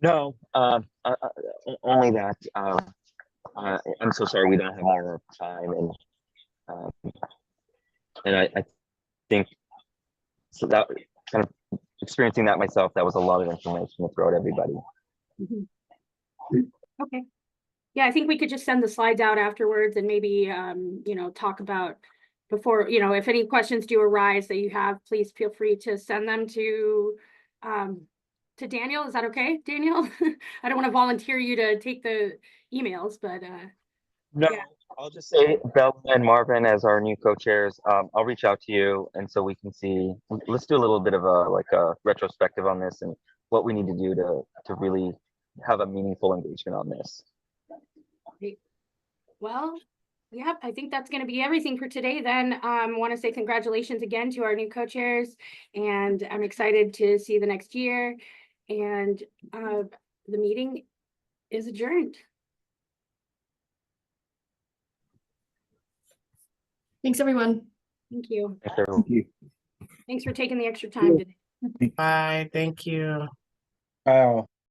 No, only that I'm so sorry we don't have more time, and I think so that kind of experiencing that myself, that was a lot of information to throw at everybody. Mm-hmm. Okay. Yeah, I think we could just send the slides out afterwards and maybe, you know, talk about before, you know, if any questions do arise that you have, please feel free to send them to Daniel. Is that okay, Daniel? I don't want to volunteer you to take the emails, but no, yeah. I'll just say Bella and Marvin as our new co-chairs. I'll reach out to you, and so we can see. Let's do a little bit of a retrospective on this and what we need to do to really have a meaningful engagement on this. Great. Well, yeah, I think that's going to be everything for today. Then want to say congratulations again to our new co-chairs, and I'm excited to see the next year. And the meeting is adjourned. Thanks, everyone. Thank you. Thanks, everyone. Thanks for taking the extra time today. Bye. Thank you. Wow.